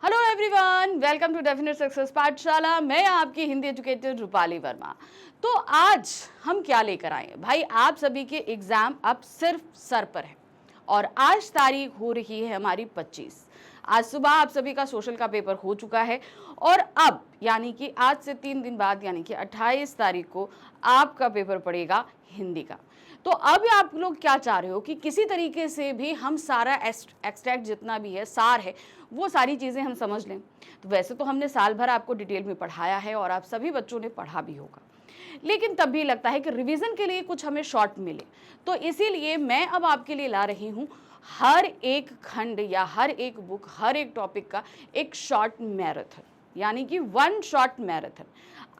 Hello everyone, welcome to definite success Pathshala. मैं आपकी Hindi educator Rupali Verma. तो आज हम क्या लेकर आए हैं भाई? आप सभी के एग्जाम अब सिर्फ सर पर है और आज तारीख हो रही है हमारी 25। आज सुबह आप सभी का सोशल का पेपर हो चुका है और अब यानी कि आज से 3 दिन बाद यानी कि 28 तारीख को आपका पेपर पड़ेगा हिंदी का। तो अब आप लोग क्या चाह रहे हो कि किसी तरीके से भी हम सारा एक्सट्रैक्ट जितना भी है, सार है, वो सारी चीज़ें हम समझ लें। तो वैसे तो हमने साल भर आपको डिटेल में पढ़ाया है और आप सभी बच्चों ने पढ़ा भी होगा, लेकिन तब भी लगता है कि रिवीजन के लिए कुछ हमें शॉर्ट मिले। तो इसीलिए मैं अब आपके लिए ला रही हूँ हर एक खंड या हर एक बुक, हर एक टॉपिक का एक शॉर्ट मैराथन, यानी कि 1 शॉर्ट मैराथन।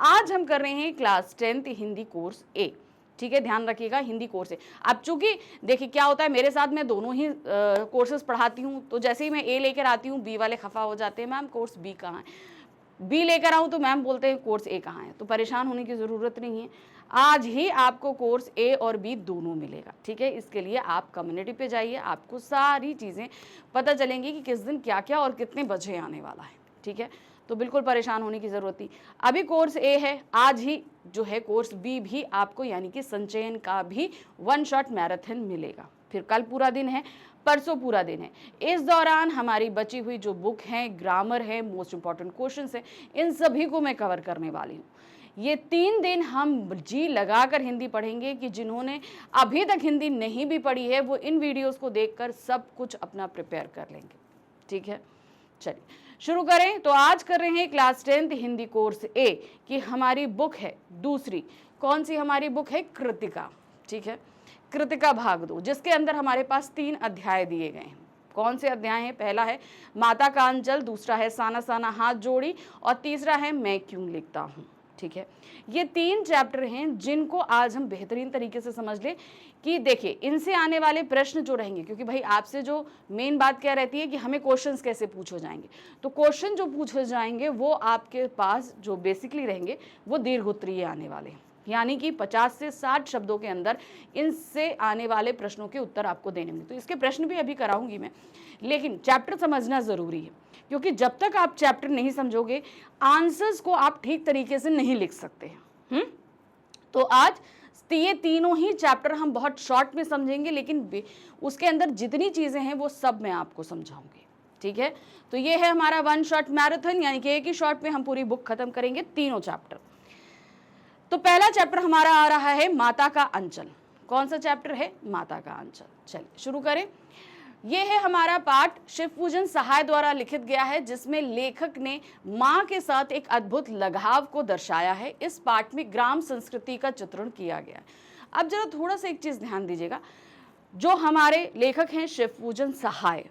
आज हम कर रहे हैं क्लास 10th हिंदी कोर्स ए। ठीक है, ध्यान रखिएगा, हिंदी कोर्स है। अब चूंकि देखिए क्या होता है, मेरे साथ मैं दोनों ही कोर्सेज पढ़ाती हूँ, तो जैसे ही मैं ए लेकर आती हूँ, बी वाले खफा हो जाते हैं, मैम कोर्स बी कहाँ है। बी लेकर आऊँ तो मैम बोलते हैं कोर्स ए कहाँ है। तो परेशान होने की ज़रूरत नहीं है, आज ही आपको कोर्स ए और बी दोनों मिलेगा। ठीक है, इसके लिए आप कम्युनिटी पे जाइए, आपको सारी चीज़ें पता चलेंगी कि किस दिन क्या क्या और कितने बजे आने वाला है। ठीक है, तो बिल्कुल परेशान होने की ज़रूरत नहीं। अभी कोर्स ए है, आज ही जो है कोर्स बी भी आपको यानी कि संचयन का भी 1 शॉट मैराथन मिलेगा। फिर कल पूरा दिन है, परसों पूरा दिन है। इस दौरान हमारी बची हुई जो बुक है, ग्रामर है, मोस्ट इंपॉर्टेंट क्वेश्चंस है, इन सभी को मैं कवर करने वाली हूँ। ये 3 दिन हम जी लगाकर हिंदी पढ़ेंगे कि जिन्होंने अभी तक हिंदी नहीं भी पढ़ी है वो इन वीडियोस को देखकर सब कुछ अपना प्रिपेयर कर लेंगे। ठीक है, चलिए शुरू करें। तो आज कर रहे हैं क्लास 10th हिंदी कोर्स ए की हमारी बुक है दूसरी। कौन सी हमारी बुक है? कृतिका। ठीक है, कृतिका भाग 2, जिसके अंदर हमारे पास 3 अध्याय दिए गए हैं। कौन से अध्याय हैं? पहला है माता का अंचल, दूसरा है साना साना हाथ जोड़ी और तीसरा है मैं क्यों लिखता हूँ। ठीक है, ये 3 चैप्टर हैं जिनको आज हम बेहतरीन तरीके से समझ लें कि देखिए इनसे आने वाले प्रश्न जो रहेंगे, क्योंकि भाई आपसे जो मेन बात क्या रहती है कि हमें क्वेश्चंस कैसे पूछे जाएंगे। तो क्वेश्चन जो पूछे जाएंगे वो आपके पास जो बेसिकली रहेंगे वो दीर्घोत्तरीय आने वाले हैं, यानी कि 50 से 60 शब्दों के अंदर इनसे आने वाले प्रश्नों के उत्तर आपको देने होंगे। तो इसके प्रश्न भी अभी कराऊंगी मैं, लेकिन चैप्टर समझना ज़रूरी है, क्योंकि जब तक आप चैप्टर नहीं समझोगे आंसर्स को आप ठीक तरीके से नहीं लिख सकते हैं। तो आज ये तीनों ही चैप्टर हम बहुत शॉर्ट में समझेंगे, लेकिन उसके अंदर जितनी चीज़ें हैं वो सब मैं आपको समझाऊंगी। ठीक है, तो ये है हमारा 1 शॉर्ट मैराथन, यानी कि एक ही शॉर्ट में हम पूरी बुक खत्म करेंगे, तीनों चैप्टर। तो पहला चैप्टर हमारा आ रहा है माता का अंचल। कौन सा चैप्टर है? माता का अंचल। चलिए शुरू करें। ये है हमारा पाठ शिव पूजन सहाय द्वारा लिखित गया है, जिसमें लेखक ने माँ के साथ एक अद्भुत लगाव को दर्शाया है। इस पाठ में ग्राम संस्कृति का चित्रण किया गया है। अब जरा थोड़ा सा एक चीज ध्यान दीजिएगा, जो हमारे लेखक हैं शिव पूजन सहाय,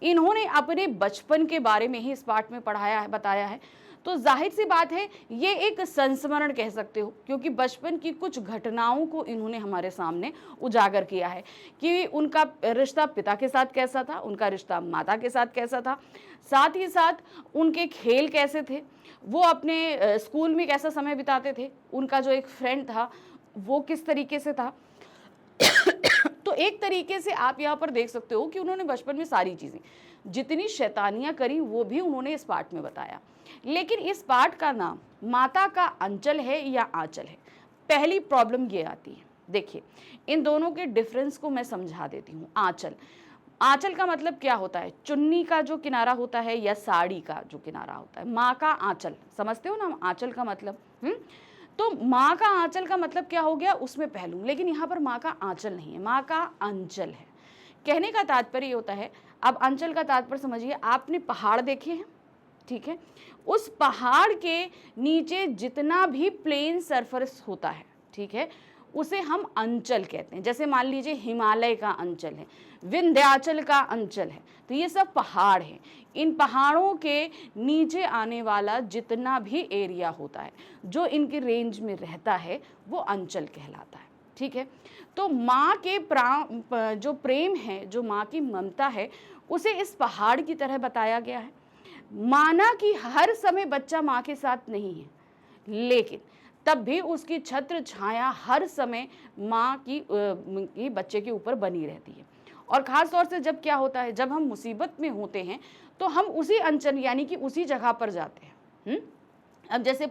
इन्होंने अपने बचपन के बारे में ही इस पाठ में पढ़ाया है, बताया है। तो जाहिर सी बात है ये एक संस्मरण कह सकते हो, क्योंकि बचपन की कुछ घटनाओं को इन्होंने हमारे सामने उजागर किया है कि उनका रिश्ता पिता के साथ कैसा था, उनका रिश्ता माता के साथ कैसा था, साथ ही साथ उनके खेल कैसे थे, वो अपने स्कूल में कैसा समय बिताते थे, उनका जो एक फ्रेंड था वो किस तरीके से था। तो एक तरीके से आप यहाँ पर देख सकते हो कि उन्होंने बचपन में सारी चीज़ें, जितनी शैतानियाँ करी वो भी उन्होंने इस पाठ में बताया। लेकिन इस पाठ का नाम माता का अंचल है या आंचल है? पहली प्रॉब्लम ये आती है। देखिए इन दोनों के डिफरेंस को मैं समझा देती हूँ। आंचल, आंचल का मतलब क्या होता है? चुन्नी का जो किनारा होता है या साड़ी का जो किनारा होता है। माँ का आंचल, समझते हो ना आंचल का मतलब? तो माँ का आंचल का मतलब क्या हो गया? उसमें पहलू। लेकिन यहाँ पर माँ का आंचल नहीं है, माँ का अंचल है। कहने का तात्पर्य होता है, अब अंचल का तात्पर्य समझिए, आपने पहाड़ देखे हैं, ठीक है, उस पहाड़ के नीचे जितना भी प्लेन सरफेस होता है, ठीक है, उसे हम अंचल कहते हैं। जैसे मान लीजिए हिमालय का अंचल है, विंध्याचल का अंचल है, तो ये सब पहाड़ हैं। इन पहाड़ों के नीचे आने वाला जितना भी एरिया होता है जो इनकी रेंज में रहता है वो अंचल कहलाता है। ठीक है, तो माँ के जो प्रेम है, जो माँ की ममता है, उसे इस पहाड़ की तरह बताया गया है। माना कि हर समय बच्चा माँ के साथ नहीं है, लेकिन तब भी उसकी छत्र छाया हर समय माँ की बच्चे के ऊपर बनी रहती है। और ख़ास तौर से जब क्या होता है, जब हम मुसीबत में होते हैं तो हम उसी अंचल यानी कि उसी जगह पर जाते हैं। अब जैसे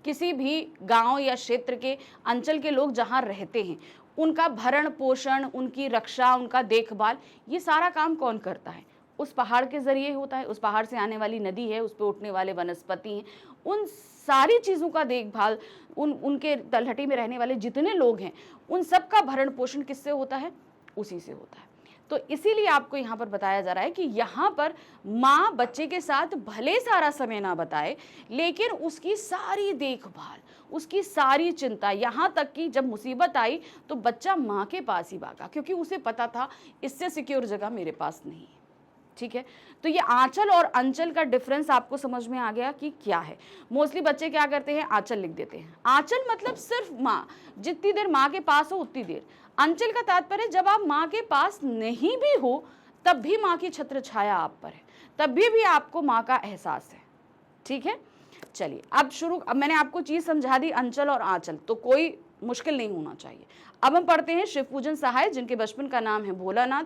किसी भी गांव या क्षेत्र के अंचल के लोग जहां रहते हैं, उनका भरण पोषण, उनकी रक्षा, उनका देखभाल, ये सारा काम कौन करता है? उस पहाड़ के ज़रिए होता है। उस पहाड़ से आने वाली नदी है, उस पे उठने वाले वनस्पति हैं, उन सारी चीज़ों का देखभाल, उनके तलहटी में रहने वाले जितने लोग हैं, उन सब का भरण पोषण किससे होता है? उसी से होता है। तो इसीलिए आपको यहाँ पर बताया जा रहा है कि यहाँ पर माँ बच्चे के साथ भले सारा समय ना बताए, लेकिन उसकी सारी देखभाल, उसकी सारी चिंता, यहाँ तक कि जब मुसीबत आई तो बच्चा माँ के पास ही भागा, क्योंकि उसे पता था इससे सिक्योर जगह मेरे पास नहीं है। ठीक है, तो ये आंचल और अंचल का डिफरेंस आपको समझ में आ गया कि क्या है। मोस्टली बच्चे क्या करते हैं, आंचल लिख देते हैं। आंचल मतलब सिर्फ माँ, जितनी देर माँ के पास हो उतनी देर। अंचल का तात्पर्य जब आप माँ के पास नहीं भी हो तब भी माँ की छत्र छाया आप पर है, तब भी आपको माँ का एहसास है। ठीक है, चलिए अब मैंने आपको चीज समझा दी, अंचल और आंचल, तो कोई मुश्किल नहीं होना चाहिए। अब हम पढ़ते हैं शिवपूजन सहाय, जिनके बचपन का नाम है भोलानाथ।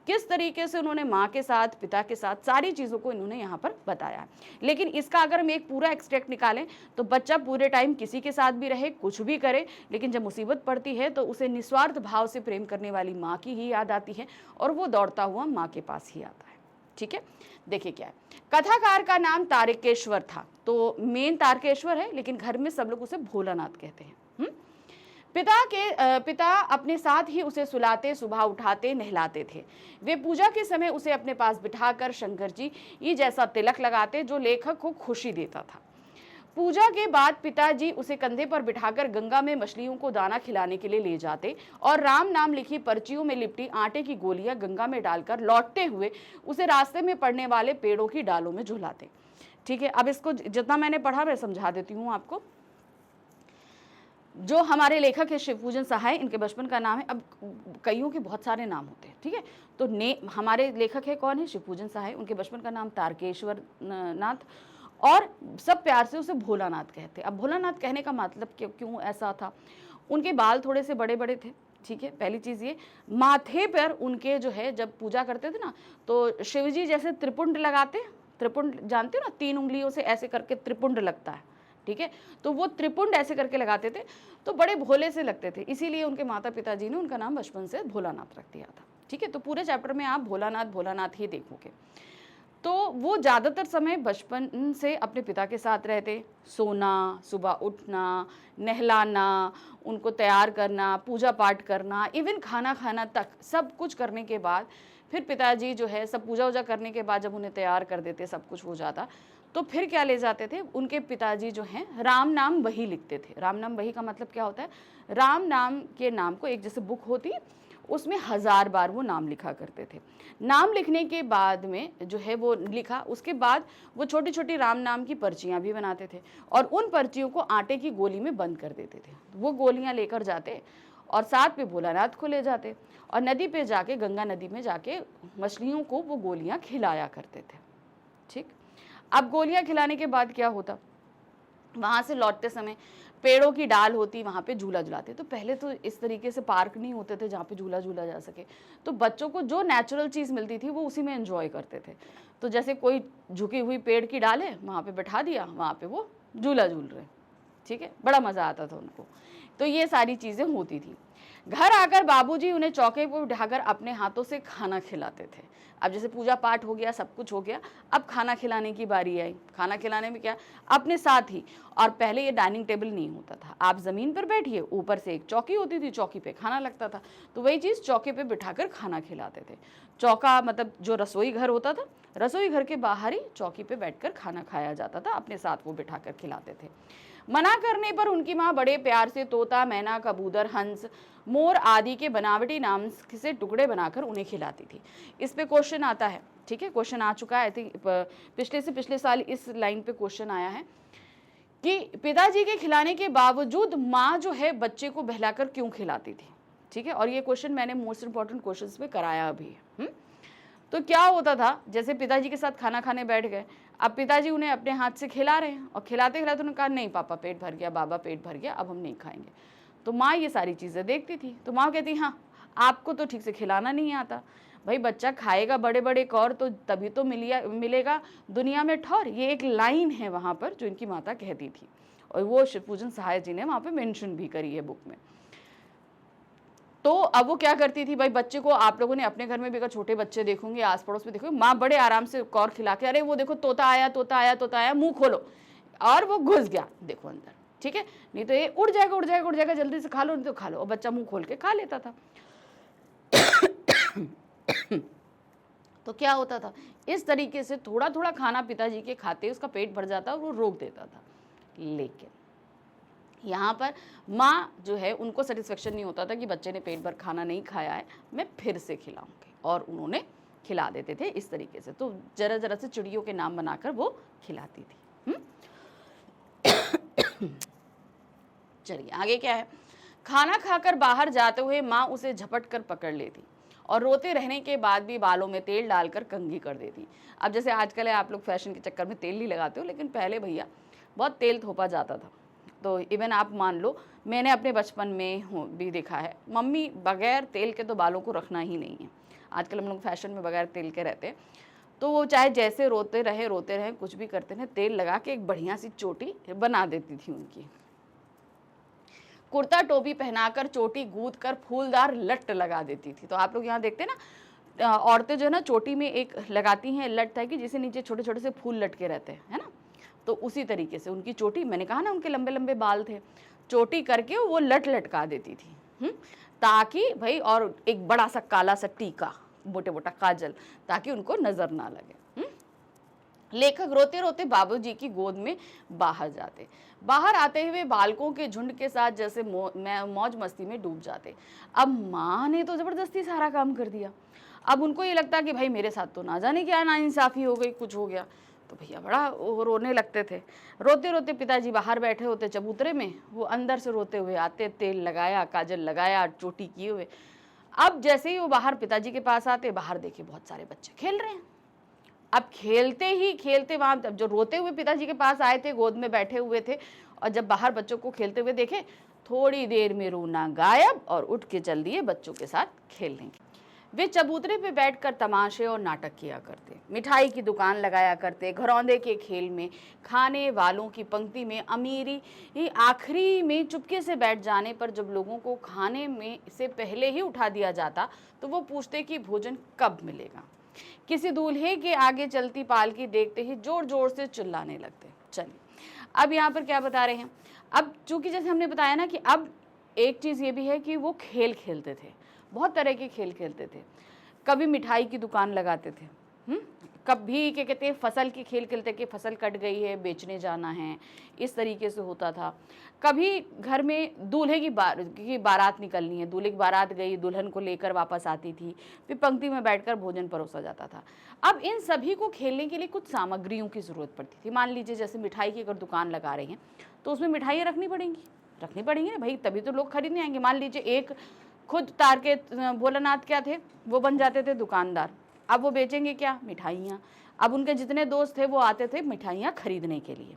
किस तरीके से उन्होंने माँ के साथ, पिता के साथ सारी चीज़ों को इन्होंने यहाँ पर बताया है। लेकिन इसका अगर हम एक पूरा एक्सट्रैक्ट निकालें तो बच्चा पूरे टाइम किसी के साथ भी रहे, कुछ भी करे, लेकिन जब मुसीबत पड़ती है तो उसे निस्वार्थ भाव से प्रेम करने वाली माँ की ही याद आती है और वो दौड़ता हुआ माँ के पास ही आता है। ठीक है, देखिए क्या है। कथाकार का नाम तारकेश्वर था, तो मेन तारकेश्वर है, लेकिन घर में सब लोग उसे भोलानाथ कहते हैं। पिता अपने साथ ही उसे सुलाते, सुबह उठाते, नहलाते थे। वे पूजा के समय उसे अपने पास बिठाकर शंकर जी ये जैसा तिलक लगाते जो लेखक को खुशी देता था। पूजा के बाद पिताजी उसे कंधे पर बिठाकर गंगा में मछलियों को दाना खिलाने के लिए ले जाते और राम नाम लिखी पर्चियों में लिपटी आटे की गोलियां गंगा में डालकर लौटते हुए उसे रास्ते में पड़ने वाले पेड़ों की डालों में झुलाते। ठीक है, अब इसको जितना मैंने पढ़ा मैं समझा देती हूँ आपको। जो हमारे लेखक है शिवपूजन सहाय, इनके बचपन का नाम है, अब कईयों के बहुत सारे नाम होते हैं। ठीक है, तो हमारे लेखक है कौन है? शिवपूजन सहाय। उनके बचपन का नाम तारकेश्वर नाथ, और सब प्यार से उसे भोलानाथ कहते। अब भोलानाथ कहने का मतलब क्यों ऐसा था? उनके बाल थोड़े से बड़े बड़े थे। ठीक है, पहली चीज़ ये, माथे पर उनके जो है जब पूजा करते थे ना, तो शिवजी जैसे त्रिपुंड लगाते, त्रिपुंड जानते हो ना, 3 उंगलियों से ऐसे करके त्रिपुंड लगता है। ठीक है, तो वो त्रिपुंड ऐसे करके लगाते थे, तो बड़े भोले से लगते थे, इसीलिए उनके माता पिताजी ने उनका नाम बचपन से भोलानाथ रख दिया था। ठीक है, तो पूरे चैप्टर में आप भोलानाथ भोलानाथ ही देखोगे। तो वो ज़्यादातर समय बचपन से अपने पिता के साथ रहते, सोना, सुबह उठना, नहलाना, उनको तैयार करना, पूजा पाठ करना, इवन खाना खाना तक सब कुछ करने के बाद फिर पिताजी जो है सब पूजा वूजा करने के बाद जब उन्हें तैयार कर देते, सब कुछ हो जाता, तो फिर क्या ले जाते थे? उनके पिताजी जो हैं राम नाम बही लिखते थे। राम नाम बही का मतलब क्या होता है? राम नाम के नाम को, एक जैसे बुक होती है, उसमें 1000 बार वो नाम लिखा करते थे। नाम लिखने के बाद में जो है वो लिखा, उसके बाद वो छोटी छोटी राम नाम की पर्चियाँ भी बनाते थे और उन पर्चियों को आटे की गोली में बंद कर देते थे। वो गोलियाँ लेकर जाते और साथ में भोलानाथ को ले जाते और नदी पे जाके, गंगा नदी में जाके मछलियों को वो गोलियाँ खिलाया करते थे। ठीक, अब गोलियां खिलाने के बाद क्या होता? वहां से लौटते समय पेड़ों की डाल होती, वहां पे झूला झूलाते। तो पहले तो इस तरीके से पार्क नहीं होते थे जहाँ पे झूला झूला जा सके, तो बच्चों को जो नेचुरल चीज़ मिलती थी वो उसी में एंजॉय करते थे। तो जैसे कोई झुकी हुई पेड़ की डाल है, वहाँ पे बैठा दिया, वहाँ पे वो झूला झूल रहे। ठीक है, बड़ा मज़ा आता था उनको। तो ये सारी चीज़ें होती थी। घर आकर बाबूजी उन्हें चौके पर उठाकर अपने हाथों से खाना खिलाते थे। अब जैसे पूजा पाठ हो गया, सब कुछ हो गया, अब खाना खिलाने की बारी आई। खाना खिलाने में क्या? अपने साथ ही। और पहले ये डाइनिंग टेबल नहीं होता था, आप ज़मीन पर बैठिए, ऊपर से एक चौकी होती थी, चौकी पे खाना लगता था। तो वही चीज़ चौके पे बिठाकर खाना खिलाते थे। चौका मतलब जो रसोई घर होता था, रसोई घर के बाहर ही चौकी पे बैठकर खाना खाया जाता था, अपने साथ वो बिठाकर खिलाते थे। मना करने पर उनकी माँ बड़े प्यार से तोता, मैना, कबूतर, हंस, मोर आदि के बनावटी नाम से टुकड़े बनाकर उन्हें खिलाती थी। इस पे क्वेश्चन आता है। ठीक है, क्वेश्चन आ चुका है, पिछले से पिछले साल इस लाइन पे क्वेश्चन आया है कि पिताजी के खिलाने के बावजूद माँ जो है बच्चे को बहलाकर क्यों खिलाती थी। ठीक है, और ये क्वेश्चन मैंने मोस्ट इंपॉर्टेंट क्वेश्चन पे कराया अभी। तो क्या होता था, जैसे पिताजी के साथ खाना खाने बैठ गए, अब पिताजी उन्हें अपने हाथ से खिला रहे हैं और खिलाते खिलाते उन्होंने कहा नहीं पापा पेट भर गया, बाबा पेट भर गया, अब हम नहीं खाएंगे। तो माँ ये सारी चीज़ें देखती थी, तो माँ कहती हाँ आपको तो ठीक से खिलाना नहीं आता। भाई बच्चा खाएगा बड़े बड़े कौर तो तभी तो मिलेगा दुनिया में ठौर। ये एक लाइन है वहाँ पर जो इनकी माता कहती थी, और वो शिवपूजन सहाय जी ने वहाँ पे मेंशन भी करी है बुक में। तो अब वो क्या करती थी भाई, बच्चे को आप लोगों ने अपने घर में भी अगर छोटे बच्चे देखोगे, आस पड़ोस में देखोगे, माँ बड़े आराम से कौर खिला के, अरे वो देखो तोता आया तोता आया तोता आया, मुंह खोलो, और वो घुस गया देखो अंदर, ठीक है, नहीं तो ये उड़ जाएगा उड़ जाएगा उड़ जाएगा, जल्दी से खा लो नहीं तो खा लो, और बच्चा मुंह खोल के खा लेता था। तो क्या होता था, इस तरीके से थोड़ा थोड़ा खाना पिताजी के खाते उसका पेट भर जाता और वो रोक देता था। लेकिन यहाँ पर माँ जो है उनको सेटिस्फेक्शन नहीं होता था कि बच्चे ने पेट भर खाना नहीं खाया है, मैं फिर से खिलाऊंगी, और उन्होंने खिला देते थे इस तरीके से। तो जरा जरा से चिड़ियों के नाम बनाकर वो खिलाती थी। चलिए आगे क्या है, खाना खाकर बाहर जाते हुए माँ उसे झपट कर पकड़ लेती और रोते रहने के बाद भी बालों में तेल डालकर कंघी कर देती। अब जैसे आजकल है आप लोग फैशन के चक्कर में तेल नहीं लगाते हो, लेकिन पहले भैया बहुत तेल थोपा जाता था। तो इवन आप मान लो, मैंने अपने बचपन में भी देखा है, मम्मी बगैर तेल के तो बालों को रखना ही नहीं है। आजकल हम लोग फैशन में बगैर तेल के रहते हैं, तो वो चाहे जैसे रोते रहे कुछ भी करते रहे, तेल लगा के एक बढ़िया सी चोटी बना देती थी उनकी। कुर्ता टोपी पहनाकर चोटी गूंथ कर फूलदार लट लगा देती थी। तो आप लोग यहाँ देखते हैं ना, औरतें जो है ना चोटी में एक लगाती हैं लट है कि जिसे नीचे छोटे छोटे से फूल लटके रहते हैं, है ना, तो उसी तरीके से उनकी चोटी, मैंने कहा ना उनके लंबे लंबे बाल थे, चोटी करके वो लटका देती थी, ताकि भाई, और एक बड़ा सा काला सा टीका, मोटे मोटा काजल, ताकि उनको नजर ना लगे। लेखक रोते रोते बाबूजी की गोद में बाहर जाते, बाहर आते हुए बालकों के झुंड के साथ जैसे मौज मस्ती में डूब जाते। अब माँ ने तो जबरदस्ती सारा काम कर दिया, अब उनको ये लगता कि भाई मेरे साथ तो ना जाने क्या नाइंसाफी हो गई, कुछ हो गया, तो भैया बड़ा रोने लगते थे। रोते रोते पिताजी बाहर बैठे होते चबूतरे में, वो अंदर से रोते हुए आते, तेल लगाया काजल लगाया चोटी किए हुए। अब जैसे ही वो बाहर पिताजी के पास आते, बाहर देखे बहुत सारे बच्चे खेल रहे हैं। अब खेलते ही खेलते वहां जो रोते हुए पिताजी के पास आए थे, गोद में बैठे हुए थे, और जब बाहर बच्चों को खेलते हुए देखे, थोड़ी देर में रोना गायब और उठ के चल दिए बच्चों के साथ खेलने। वे चबूतरे पे बैठकर तमाशे और नाटक किया करते, मिठाई की दुकान लगाया करते, घरौंदे के खेल में खाने वालों की पंक्ति में अमीरी आखिरी में चुपके से बैठ जाने पर जब लोगों को खाने में से पहले ही उठा दिया जाता तो वो पूछते कि भोजन कब मिलेगा। किसी दूल्हे के आगे चलती पालकी देखते ही जोर जोर से चिल्लाने लगते। चलिए अब यहाँ पर क्या बता रहे हैं, अब चूंकि जैसे हमने बताया ना कि अब एक चीज़ ये भी है कि वो खेल खेलते थे, बहुत तरह के खेल खेलते थे। कभी मिठाई की दुकान लगाते थे, कभी क्या कहते हैं फसल की खेल खेलते कि फसल कट गई है बेचने जाना है, इस तरीके से होता था। कभी घर में दूल्हे की बारात निकलनी है, दूल्हे की बारात गई, दुल्हन को लेकर वापस आती थी, फिर पंक्ति में बैठकर भोजन परोसा जाता था। अब इन सभी को खेलने के लिए कुछ सामग्रियों की ज़रूरत पड़ती थी। मान लीजिए जैसे मिठाई की अगर दुकान लगा रहे हैं तो उसमें मिठाइयाँ रखनी पड़ेंगी ना भाई, तभी तो लोग खरीदने आएंगे। मान लीजिए एक खुद तार के भोलानाथ क्या थे, वो बन जाते थे दुकानदार, अब वो बेचेंगे क्या, मिठाइयाँ। अब उनके जितने दोस्त थे वो आते थे मिठाइयाँ खरीदने के लिए।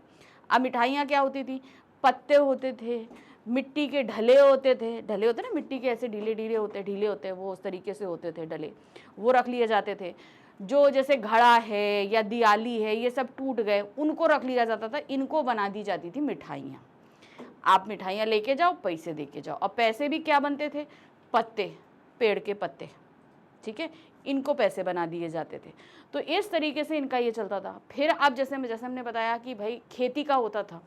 अब मिठाइयाँ क्या होती थी, पत्ते होते थे, मिट्टी के ढले होते ना, मिट्टी के ऐसे ढीले होते, वो उस तरीके से होते थे ढले, वो रख लिए जाते थे। जो जैसे घड़ा है या दियाली है ये सब टूट गए, उनको रख लिया जाता था, इनको बना दी जाती थी मिठाइयाँ। आप मिठाइयाँ लेके जाओ, पैसे दे के जाओ, और पैसे भी क्या बनते थे, पत्ते, पेड़ के पत्ते, ठीक है, इनको पैसे बना दिए जाते थे। तो इस तरीके से इनका ये चलता था। फिर अब जैसे हमने बताया कि भाई खेती का होता था,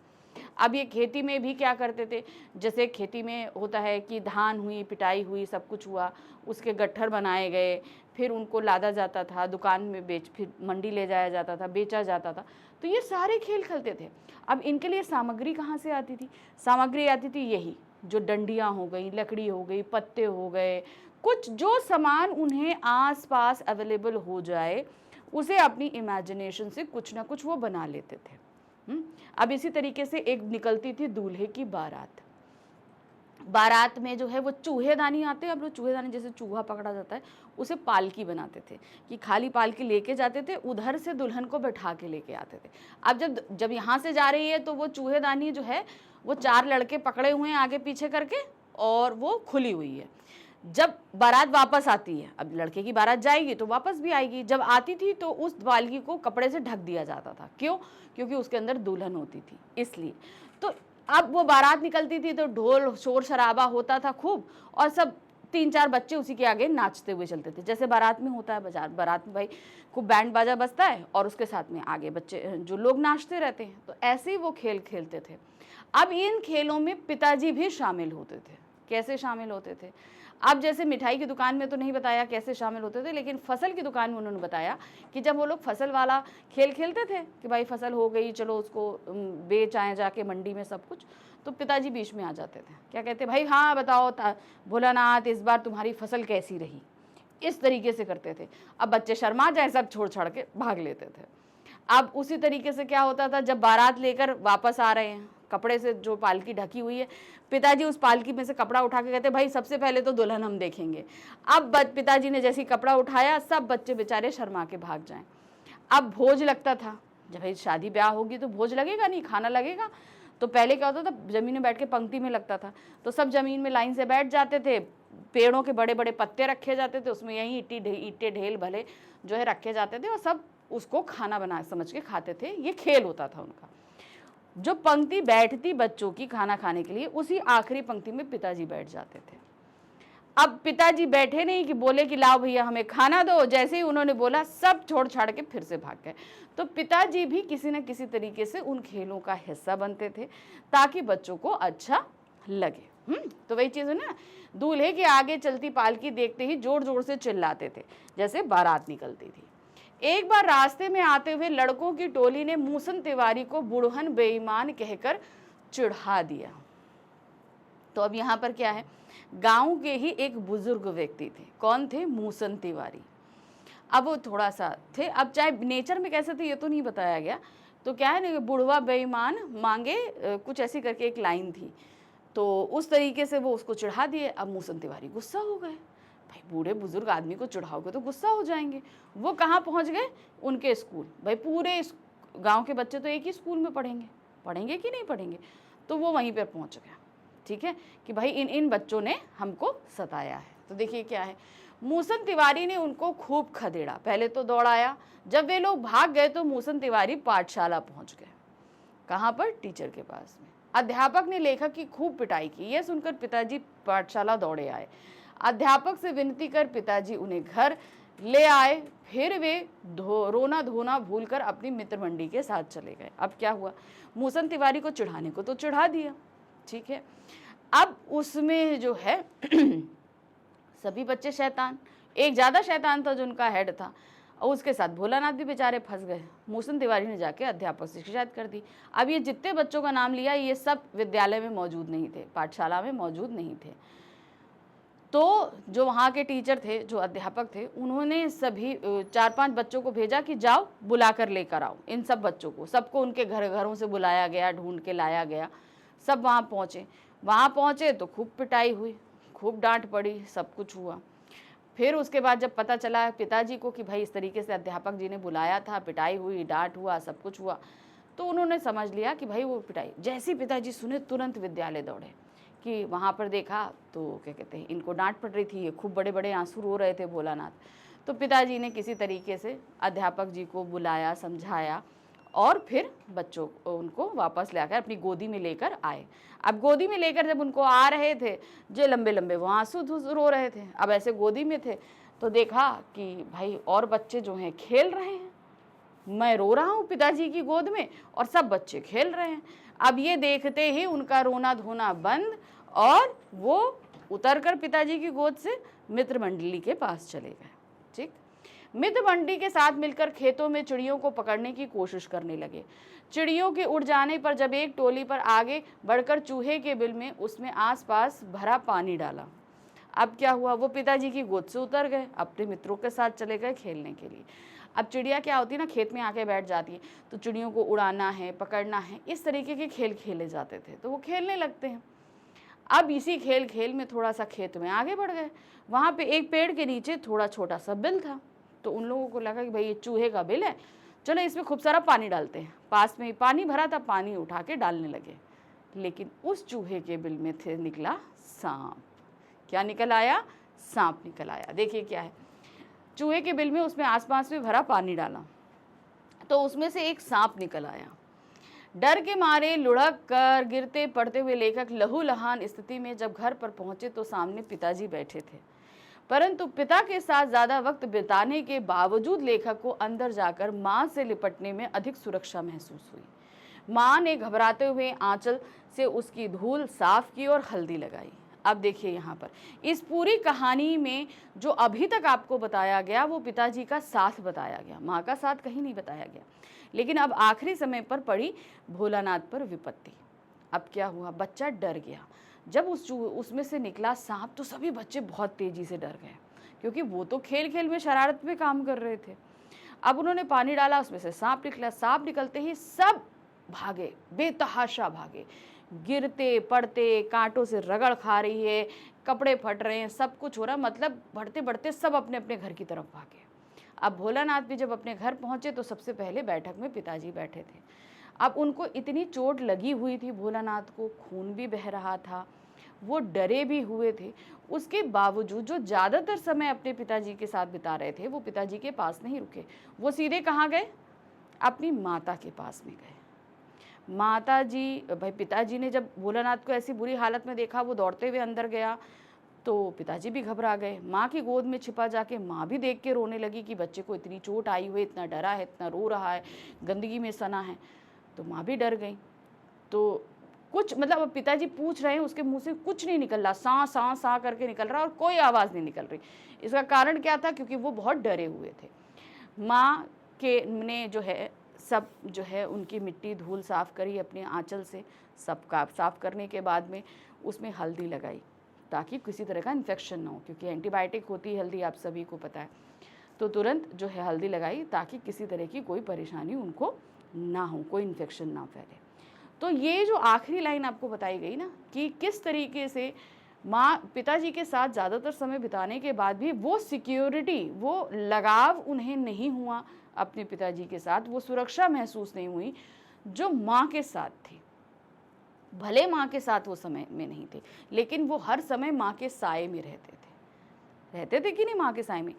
अब ये खेती में भी क्या करते थे, जैसे खेती में होता है कि धान हुई, पिटाई हुई, सब कुछ हुआ, उसके गट्ठर बनाए गए, फिर उनको लादा जाता था दुकान में फिर मंडी ले जाया जाता था, बेचा जाता था। तो ये सारे खेल खेलते थे। अब इनके लिए सामग्री कहाँ से आती थी, सामग्री आती थी यही जो डंडियाँ हो गई, लकड़ी हो गई, पत्ते हो गए, कुछ जो सामान उन्हें आसपास अवेलेबल हो जाए उसे अपनी इमेजिनेशन से कुछ ना कुछ वो बना लेते थे। अब इसी तरीके से एक निकलती थी दूल्हे की बारात में जो है वो चूहेदानी आते हैं। अब लोग चूहेदानी, जैसे चूहा पकड़ा जाता है, उसे पालकी बनाते थे कि खाली पालकी लेके जाते थे, उधर से दुल्हन को बैठा के लेके आते थे। अब जब यहाँ से जा रही है तो वो चूहेदानी जो है वो 4 लड़के पकड़े हुए हैं आगे पीछे करके, और वो खुली हुई है। जब बारात वापस आती है, अब लड़के की बारात जाएगी तो वापस भी आएगी, जब आती थी तो उस पालकी को कपड़े से ढक दिया जाता था। क्यों? क्योंकि उसके अंदर दुल्हन होती थी, इसलिए। तो अब वो बारात निकलती थी तो ढोल शोर शराबा होता था खूब, और सब 3-4 बच्चे उसी के आगे नाचते हुए चलते थे, जैसे बारात में होता है। बारात में भाई खूब बैंड बाजा बजता है और उसके साथ में आगे बच्चे जो लोग नाचते रहते हैं। तो ऐसे ही वो खेल खेलते थे। अब इन खेलों में पिताजी भी शामिल होते थे। कैसे शामिल होते थे? अब जैसे मिठाई की दुकान में तो नहीं बताया कैसे शामिल होते थे, लेकिन फसल की दुकान में उन्होंने बताया कि जब वो लोग फसल वाला खेल खेलते थे कि भाई फसल हो गई, चलो उसको बेच आए जाके मंडी में सब कुछ, तो पिताजी बीच में आ जाते थे। क्या कहते? भाई हाँ बताओ भोलानाथ, इस बार तुम्हारी फसल कैसी रही? इस तरीके से करते थे। अब बच्चे शर्मा जाए, सब छोड़ छाड़ के भाग लेते थे। अब उसी तरीके से क्या होता था, जब बारात लेकर वापस आ रहे हैं, कपड़े से जो पालकी ढकी हुई है, पिताजी उस पालकी में से कपड़ा उठा के कहते भाई सबसे पहले तो दुल्हन हम देखेंगे। अब पिताजी ने जैसे कपड़ा उठाया, सब बच्चे बेचारे शर्मा के भाग जाएं। अब भोज लगता था, जब भाई शादी ब्याह होगी तो भोज लगेगा नहीं, खाना लगेगा। तो पहले क्या होता था, जमीन में बैठ के पंक्ति में लगता था, तो सब जमीन में लाइन से बैठ जाते थे, पेड़ों के बड़े बड़े पत्ते रखे जाते थे, उसमें यही ईंटे ढेल भले जो है रखे जाते थे, और सब उसको खाना बना समझ के खाते थे। ये खेल होता था उनका। जो पंक्ति बैठती बच्चों की खाना खाने के लिए, उसी आखिरी पंक्ति में पिताजी बैठ जाते थे। अब पिताजी बैठे नहीं कि बोले कि लाओ भैया हमें खाना दो, जैसे ही उन्होंने बोला सब छोड़ छाड़ के फिर से भाग गए। तो पिताजी भी किसी न किसी तरीके से उन खेलों का हिस्सा बनते थे ताकि बच्चों को अच्छा लगे। तो वही चीज़ है ना, दूल्हे के आगे चलती पालकी देखते ही जोर जोर से चिल्लाते थे जैसे बारात निकलती थी। एक बार रास्ते में आते हुए लड़कों की टोली ने मूसन तिवारी को बुढ़हन बेईमान कहकर चिढ़ा दिया। तो अब यहाँ पर क्या है, गांव के ही एक बुजुर्ग व्यक्ति थे। कौन थे? मूसन तिवारी। अब वो थोड़ा सा थे, अब चाहे नेचर में कैसे थे ये तो नहीं बताया गया। तो क्या है ना, बुढ़वा बेईमान मांगे कुछ ऐसी करके एक लाइन थी, तो उस तरीके से वो उसको चिढ़ा दिए। अब मूसन तिवारी गुस्सा हो गए, भाई बूढ़े बुजुर्ग आदमी को चिढ़ाओगे तो गुस्सा हो जाएंगे। वो कहाँ पहुँच गए? उनके स्कूल। भाई पूरे गांव के बच्चे तो एक ही स्कूल में पढ़ेंगे कि नहीं पढ़ेंगे, तो वो वहीं पर पहुँच गया। ठीक है कि भाई इन बच्चों ने हमको सताया है। तो देखिए क्या है, मूसन तिवारी ने उनको खूब खदेड़ा, पहले तो दौड़ाया। जब वे लोग भाग गए तो मूसन तिवारी पाठशाला पहुंच गए। कहाँ पर? टीचर के पास में। अध्यापक ने लेखक की खूब पिटाई की। यह सुनकर पिताजी पाठशाला दौड़े आए। अध्यापक से विनती कर पिताजी उन्हें घर ले आए। फिर वे रोना धोना भूलकर अपनी मित्र मंडी के साथ चले गए। अब क्या हुआ, मूसन तिवारी को चिढ़ाने को तो चिढ़ा दिया, ठीक है। अब उसमें जो है सभी बच्चे शैतान, एक ज़्यादा शैतान था जो उनका हेड था, और उसके साथ भोलानाथ भी बेचारे फंस गए। मूसन तिवारी ने जाके अध्यापक से शिकायत कर दी। अब ये जितने बच्चों का नाम लिया, ये सब विद्यालय में मौजूद नहीं थे, पाठशाला में मौजूद नहीं थे। तो जो वहाँ के टीचर थे, जो अध्यापक थे, उन्होंने सभी 4-5 बच्चों को भेजा कि जाओ बुला कर लेकर आओ इन सब बच्चों को। सबको उनके घरों से बुलाया गया, ढूंढ के लाया गया। सब वहाँ पहुँचे तो खूब पिटाई हुई, खूब डांट पड़ी, सब कुछ हुआ। फिर उसके बाद जब पता चला पिताजी को कि भाई इस तरीके से अध्यापक जी ने बुलाया था, पिटाई हुई, डांट हुआ, सब कुछ हुआ, तो उन्होंने समझ लिया कि भाई वो पिटाई। जैसे ही पिताजी सुने तुरंत विद्यालय दौड़े कि वहाँ पर देखा तो क्या कहते हैं, इनको डांट पड़ रही थी, ये खूब बड़े बड़े आंसू रो रहे थे भोलानाथ। तो पिताजी ने किसी तरीके से अध्यापक जी को बुलाया, समझाया, और फिर बच्चों को उनको वापस लाकर अपनी गोदी में लेकर आए। अब गोदी में लेकर जब उनको आ रहे थे, जो लंबे लंबे वो आंसू रो रहे थे, अब ऐसे गोदी में थे, तो देखा कि भाई और बच्चे जो हैं खेल रहे हैं, मैं रो रहा हूँ पिताजी की गोद में और सब बच्चे खेल रहे हैं। अब ये देखते ही उनका रोना धोना बंद, और वो उतरकर पिताजी की गोद से मित्र मंडली के पास चले गए। ठीक, मित्र मंडली के साथ मिलकर खेतों में चिड़ियों को पकड़ने की कोशिश करने लगे। चिड़ियों के उड़ जाने पर जब एक टोली पर आगे बढ़कर चूहे के बिल में उसमें आसपास भरा पानी डाला। अब क्या हुआ, वो पिताजी की गोद से उतर गए, अपने मित्रों के साथ चले गए खेलने के लिए। अब चिड़िया क्या होती है ना, खेत में आके बैठ जाती है, तो चिड़ियों को उड़ाना है, पकड़ना है, इस तरीके के खेल खेले जाते थे, तो वो खेलने लगते हैं। अब इसी खेल खेल में थोड़ा सा खेत में आगे बढ़ गए। वहाँ पे एक पेड़ के नीचे थोड़ा छोटा सा बिल था, तो उन लोगों को लगा कि भाई ये चूहे का बिल है, चलो इसमें खूब सारा पानी डालते हैं। पास में ही पानी भरा था, पानी उठा के डालने लगे। लेकिन उस चूहे के बिल में थे निकला सांप। क्या निकल आया? सांप निकल आया। देखिए क्या है, चूहे के बिल में उसमें आसपास में भरा पानी डाला तो उसमें से एक सांप निकल आया। डर के मारे लुढ़क कर गिरते पड़ते हुए लेखक लहूलुहान स्थिति में जब घर पर पहुंचे तो सामने पिताजी बैठे थे, परंतु पिता के साथ ज्यादा वक्त बिताने के बावजूद लेखक को अंदर जाकर मां से लिपटने में अधिक सुरक्षा महसूस हुई। मां ने घबराते हुए आंचल से उसकी धूल साफ की और हल्दी लगाई। अब देखिए यहाँ पर इस पूरी कहानी में जो अभी तक आपको बताया गया वो पिताजी का साथ बताया गया, माँ का साथ कहीं नहीं बताया गया। लेकिन अब आखिरी समय पर पड़ी भोलानाथ पर विपत्ति। अब क्या हुआ, बच्चा डर गया। जब उसमें से निकला सांप तो सभी बच्चे बहुत तेजी से डर गए, क्योंकि वो तो खेल खेल में शरारत में काम कर रहे थे। अब उन्होंने पानी डाला, उसमें से सांप निकला। सांप निकलते ही सब भागे, बेतहाशा भागे, गिरते पड़ते, कांटों से रगड़ खा रही है, कपड़े फट रहे हैं, सब कुछ हो रहा, मतलब बढ़ते बढ़ते सब अपने अपने घर की तरफ भागे। अब भोलानाथ भी जब अपने घर पहुंचे तो सबसे पहले बैठक में पिताजी बैठे थे। अब उनको इतनी चोट लगी हुई थी, भोलानाथ को खून भी बह रहा था, वो डरे भी हुए थे। उसके बावजूद जो ज़्यादातर समय अपने पिताजी के साथ बिता रहे थे वो पिताजी के पास नहीं रुके, वो सीधे कहाँ गए, अपनी माता के पास में गए। माता जी भाई पिताजी ने जब भोलानाथ को ऐसी बुरी हालत में देखा, वो दौड़ते हुए अंदर गया तो पिताजी भी घबरा गए। माँ की गोद में छिपा जाके माँ भी देख के रोने लगी कि बच्चे को इतनी चोट आई हुई, इतना डरा है, इतना रो रहा है, गंदगी में सना है, तो माँ भी डर गई। तो कुछ मतलब पिताजी पूछ रहे हैं, उसके मुंह से कुछ नहीं निकल रहा, सा सा सा करके निकल रहा और कोई आवाज़ नहीं निकल रही। इसका कारण क्या था, क्योंकि वो बहुत डरे हुए थे। माँ के ने जो है सब जो है उनकी मिट्टी धूल साफ़ करी अपने आंचल से, सब का साफ़ करने के बाद में उसमें हल्दी लगाई ताकि किसी तरह का इन्फेक्शन ना हो, क्योंकि एंटीबायोटिक होती है हल्दी, आप सभी को पता है। तो तुरंत जो है हल्दी लगाई ताकि किसी तरह की कोई परेशानी उनको ना हो, कोई इन्फेक्शन ना फैले। तो ये जो आखिरी लाइन आपको बताई गई ना कि किस तरीके से माँ पिताजी के साथ ज़्यादातर समय बिताने के बाद भी वो सिक्योरिटी, वो लगाव उन्हें नहीं हुआ अपने पिताजी के साथ, वो सुरक्षा महसूस नहीं हुई जो माँ के साथ थी। भले माँ के साथ वो समय में नहीं थे, लेकिन वो हर समय माँ के साए में रहते थे कि नहीं, माँ के साए में।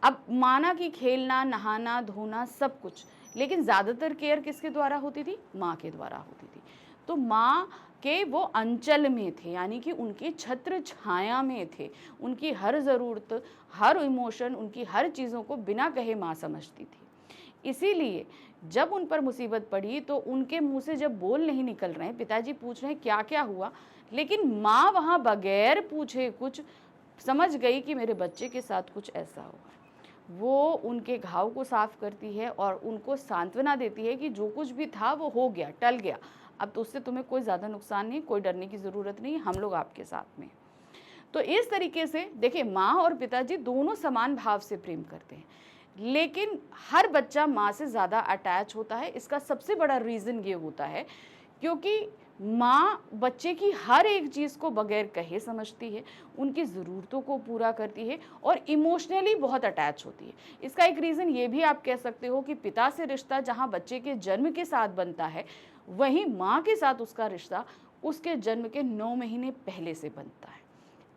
अब माना कि खेलना, नहाना, धोना सब कुछ, लेकिन ज़्यादातर केयर किसके द्वारा होती थी, माँ के द्वारा होती थी। तो माँ के वो अंचल में थे, यानी कि उनकी छत्र छाया में थे। उनकी हर ज़रूरत, हर इमोशन, उनकी हर चीज़ों को बिना कहे माँ समझती थी। इसीलिए जब उन पर मुसीबत पड़ी तो उनके मुंह से जब बोल नहीं निकल रहे हैं, पिताजी पूछ रहे हैं क्या क्या हुआ, लेकिन माँ वहाँ बगैर पूछे कुछ समझ गई कि मेरे बच्चे के साथ कुछ ऐसा हुआ है। वो उनके घाव को साफ करती है और उनको सांत्वना देती है कि जो कुछ भी था वो हो गया, टल गया, अब तो उससे तुम्हें कोई ज़्यादा नुकसान नहीं, कोई डरने की ज़रूरत नहीं, हम लोग आपके साथ में। तो इस तरीके से देखिए, माँ और पिताजी दोनों समान भाव से प्रेम करते हैं, लेकिन हर बच्चा माँ से ज़्यादा अटैच होता है। इसका सबसे बड़ा रीज़न ये होता है क्योंकि माँ बच्चे की हर एक चीज़ को बगैर कहे समझती है, उनकी ज़रूरतों को पूरा करती है और इमोशनली बहुत अटैच होती है। इसका एक रीज़न ये भी आप कह सकते हो कि पिता से रिश्ता जहाँ बच्चे के जन्म के साथ बनता है, वहीं माँ के साथ उसका रिश्ता उसके जन्म के 9 महीने पहले से बनता है।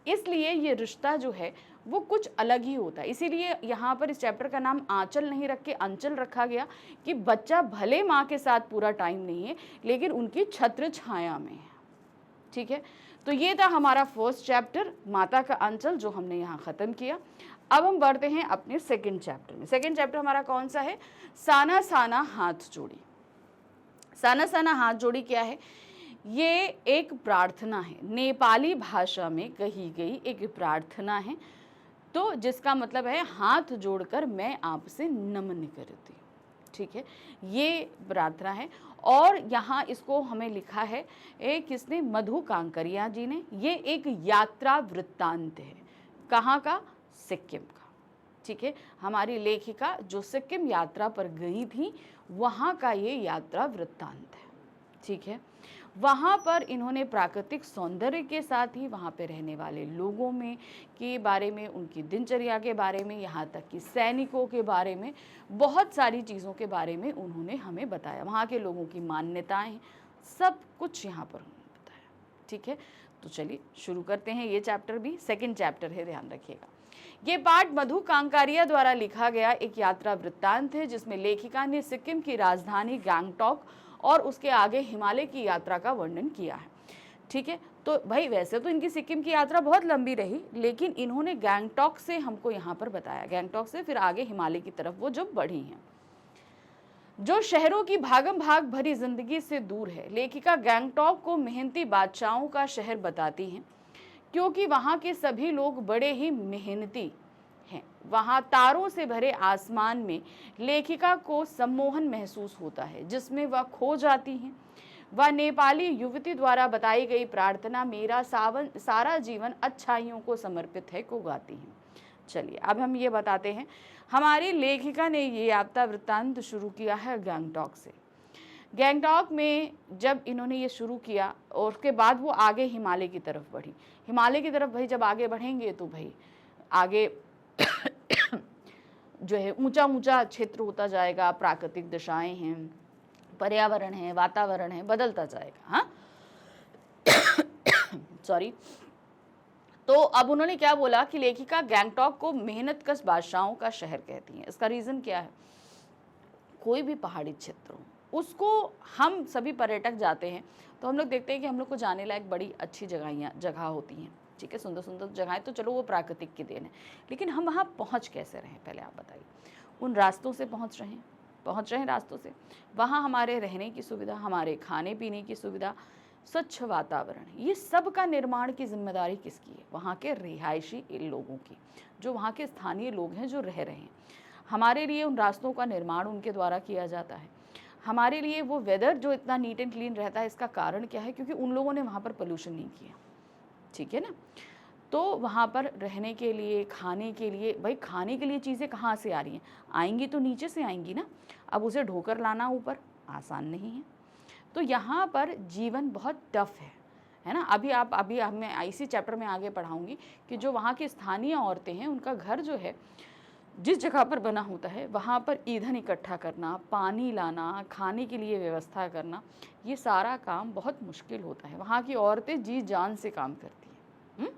इसलिए ये रिश्ता जो है वो कुछ अलग ही होता है। इसीलिए यहाँ पर इस चैप्टर का नाम आंचल नहीं रख के अंचल रखा गया कि बच्चा भले माँ के साथ पूरा टाइम नहीं है, लेकिन उनकी छत्र छाया में है। ठीक है, तो ये था हमारा फर्स्ट चैप्टर, माता का अंचल, जो हमने यहाँ ख़त्म किया। अब हम बढ़ते हैं अपने सेकंड चैप्टर में। सेकंड चैप्टर हमारा कौन सा है, साना साना हाथ जोड़ी। साना साना हाथ जोड़ी क्या है, ये एक प्रार्थना है, नेपाली भाषा में कही गई एक प्रार्थना है, तो जिसका मतलब है हाथ जोड़कर मैं आपसे नमन करती हूँ। ठीक है, ये प्रार्थना है और यहाँ इसको हमें लिखा है किसने, मधु कांकरिया जी ने। ये एक यात्रा वृत्तांत है, कहाँ का, सिक्किम का। ठीक है, हमारी लेखिका जो सिक्किम यात्रा पर गई थी वहाँ का ये यात्रा वृत्तांत है। ठीक है, वहाँ पर इन्होंने प्राकृतिक सौंदर्य के साथ ही वहाँ पे रहने वाले लोगों में के बारे में, उनकी दिनचर्या के बारे में, यहाँ तक कि सैनिकों के बारे में, बहुत सारी चीज़ों के बारे में उन्होंने हमें बताया। वहाँ के लोगों की मान्यताएं, सब कुछ यहाँ पर उन्होंने बताया। ठीक है, तो चलिए शुरू करते हैं। ये चैप्टर भी सेकंड चैप्टर है, ध्यान रखिएगा। ये पाठ मधु कांकारिया द्वारा लिखा गया एक यात्रा वृत्तांत है, जिसमें लेखिका ने सिक्किम की राजधानी गैंगटॉक और उसके आगे हिमालय की यात्रा का वर्णन किया है। ठीक है, तो भाई वैसे तो इनकी सिक्किम की यात्रा बहुत लंबी रही, लेकिन इन्होंने गैंगटॉक से हमको यहाँ पर बताया, गैंगटॉक से फिर आगे हिमालय की तरफ वो जो बढ़ी हैं, जो शहरों की भागम भाग भरी जिंदगी से दूर है। लेखिका गैंगटॉक को मेहनती बादशाहों का शहर बताती हैं, क्योंकि वहाँ के सभी लोग बड़े ही मेहनती हैं। वहाँ तारों से भरे आसमान में लेखिका को सम्मोहन महसूस होता है, जिसमें वह खो जाती हैं। वह नेपाली युवती द्वारा बताई गई प्रार्थना मेरा सारा जीवन अच्छाइयों को समर्पित है को गाती हैं। चलिए अब हम ये बताते हैं, हमारी लेखिका ने ये यात्रा वृत्तांत शुरू किया है गैंगटॉक से। गैंगटॉक में जब इन्होंने ये शुरू किया और उसके बाद वो आगे हिमालय की तरफ बढ़ी। हिमालय की तरफ भाई जब आगे बढ़ेंगे तो भाई आगे जो है ऊंचा ऊंचा क्षेत्र होता जाएगा, प्राकृतिक दिशाएं हैं, पर्यावरण है, वातावरण है, बदलता जाएगा। हाँ सॉरी। तो अब उन्होंने क्या बोला कि लेखिका गैंगटॉक को मेहनतकश बादशाहों का शहर कहती हैं। इसका रीज़न क्या है, कोई भी पहाड़ी क्षेत्र हो उसको हम सभी पर्यटक जाते हैं तो हम लोग देखते हैं कि हम लोग को जाने लायक बड़ी अच्छी जगह होती हैं। ठीक है, सुंदर सुंदर जगहें, तो चलो वो प्राकृतिक की देन है, लेकिन हम वहाँ पहुँच कैसे रहें, पहले आप बताइए। उन रास्तों से पहुँच रहे हैं रास्तों से। वहाँ हमारे रहने की सुविधा, हमारे खाने पीने की सुविधा, स्वच्छ वातावरण, ये सब का निर्माण की जिम्मेदारी किसकी है, वहाँ के रिहायशी लोगों की, जो वहाँ के स्थानीय लोग हैं जो रह रहे हैं। हमारे लिए उन रास्तों का निर्माण उनके द्वारा किया जाता है। हमारे लिए वो वेदर जो इतना नीट एंड क्लीन रहता है, इसका कारण क्या है, क्योंकि उन लोगों ने वहाँ पर पोल्यूशन नहीं किया। ठीक है ना, तो वहाँ पर रहने के लिए, खाने के लिए, भाई खाने के लिए चीज़ें कहाँ से आ रही हैं, आएंगी तो नीचे से आएंगी ना। अब उसे ढोकर लाना ऊपर आसान नहीं है। तो यहाँ पर जीवन बहुत टफ है ना। अभी मैं इसी चैप्टर में आगे पढ़ाऊँगी कि जो वहाँ की स्थानीय औरतें हैं, उनका घर जो है जिस जगह पर बना होता है, वहाँ पर ईंधन इकट्ठा करना, पानी लाना, खाने के लिए व्यवस्था करना, ये सारा काम बहुत मुश्किल होता है। वहाँ की औरतें जी जान से काम करती हैं।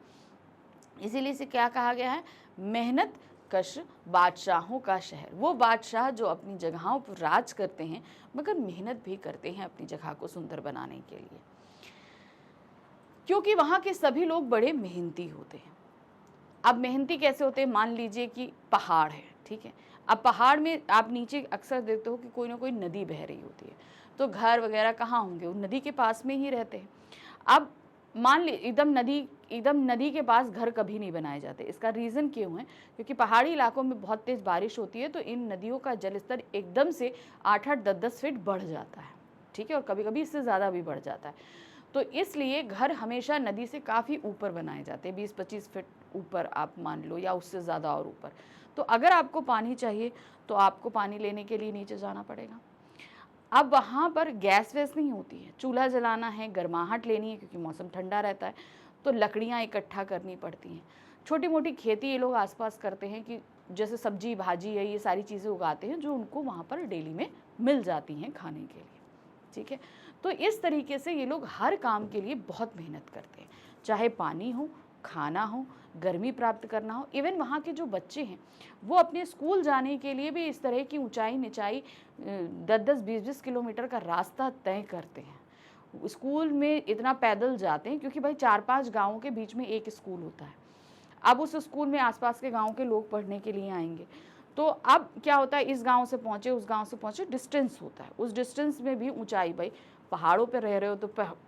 इसीलिए इसे क्या कहा गया है, मेहनत कश बादशाहों का शहर। वो बादशाह जो अपनी जगहों पर राज करते हैं मगर मेहनत भी करते हैं अपनी जगह को सुंदर बनाने के लिए, क्योंकि वहाँ के सभी लोग बड़े मेहनती होते हैं। अब मेहनती कैसे होते हैं, मान लीजिए कि पहाड़ है, ठीक है। अब पहाड़ में आप नीचे अक्सर देखते हो कि कोई ना कोई नदी बह रही होती है, तो घर वगैरह कहाँ होंगे, वो नदी के पास में ही रहते हैं। अब मान ली एकदम नदी के पास घर कभी नहीं बनाए जाते। इसका रीज़न क्यों है, क्योंकि पहाड़ी इलाकों में बहुत तेज़ बारिश होती है, तो इन नदियों का जलस्तर एकदम से 8-8, 10-10 फीट बढ़ जाता है। ठीक है, और कभी कभी इससे ज़्यादा भी बढ़ जाता है। तो इसलिए घर हमेशा नदी से काफ़ी ऊपर बनाए जाते हैं, 20-25 फीट ऊपर आप मान लो, या उससे ज़्यादा और ऊपर। तो अगर आपको पानी चाहिए तो आपको पानी लेने के लिए नीचे जाना पड़ेगा। अब वहाँ पर गैस वैस नहीं होती है, चूल्हा जलाना है, गर्माहट लेनी है, क्योंकि मौसम ठंडा रहता है, तो लकड़ियाँ इकट्ठा करनी पड़ती हैं। छोटी मोटी खेती ये लोग आसपास करते हैं, कि जैसे सब्जी भाजी है, ये सारी चीज़ें उगाते हैं जो उनको वहाँ पर डेली में मिल जाती हैं खाने के लिए। ठीक है, तो इस तरीके से ये लोग हर काम के लिए बहुत मेहनत करते हैं, चाहे पानी हो, खाना हो, गर्मी प्राप्त करना हो। इवन वहाँ के जो बच्चे हैं वो अपने स्कूल जाने के लिए भी इस तरह की ऊंचाई नीचाई 10-10, 20-20 किलोमीटर का रास्ता तय करते हैं। स्कूल में इतना पैदल जाते हैं, क्योंकि भाई 4-5 गाँवों के बीच में एक स्कूल होता है। अब उस स्कूल में आसपास के गाँव के लोग पढ़ने के लिए आएंगे, तो अब क्या होता है, इस गांव से पहुँचे उस गांव से पहुँचे, डिस्टेंस होता है। उस डिस्टेंस में भी ऊंचाई, भाई पहाड़ों पे रह रहे हो तो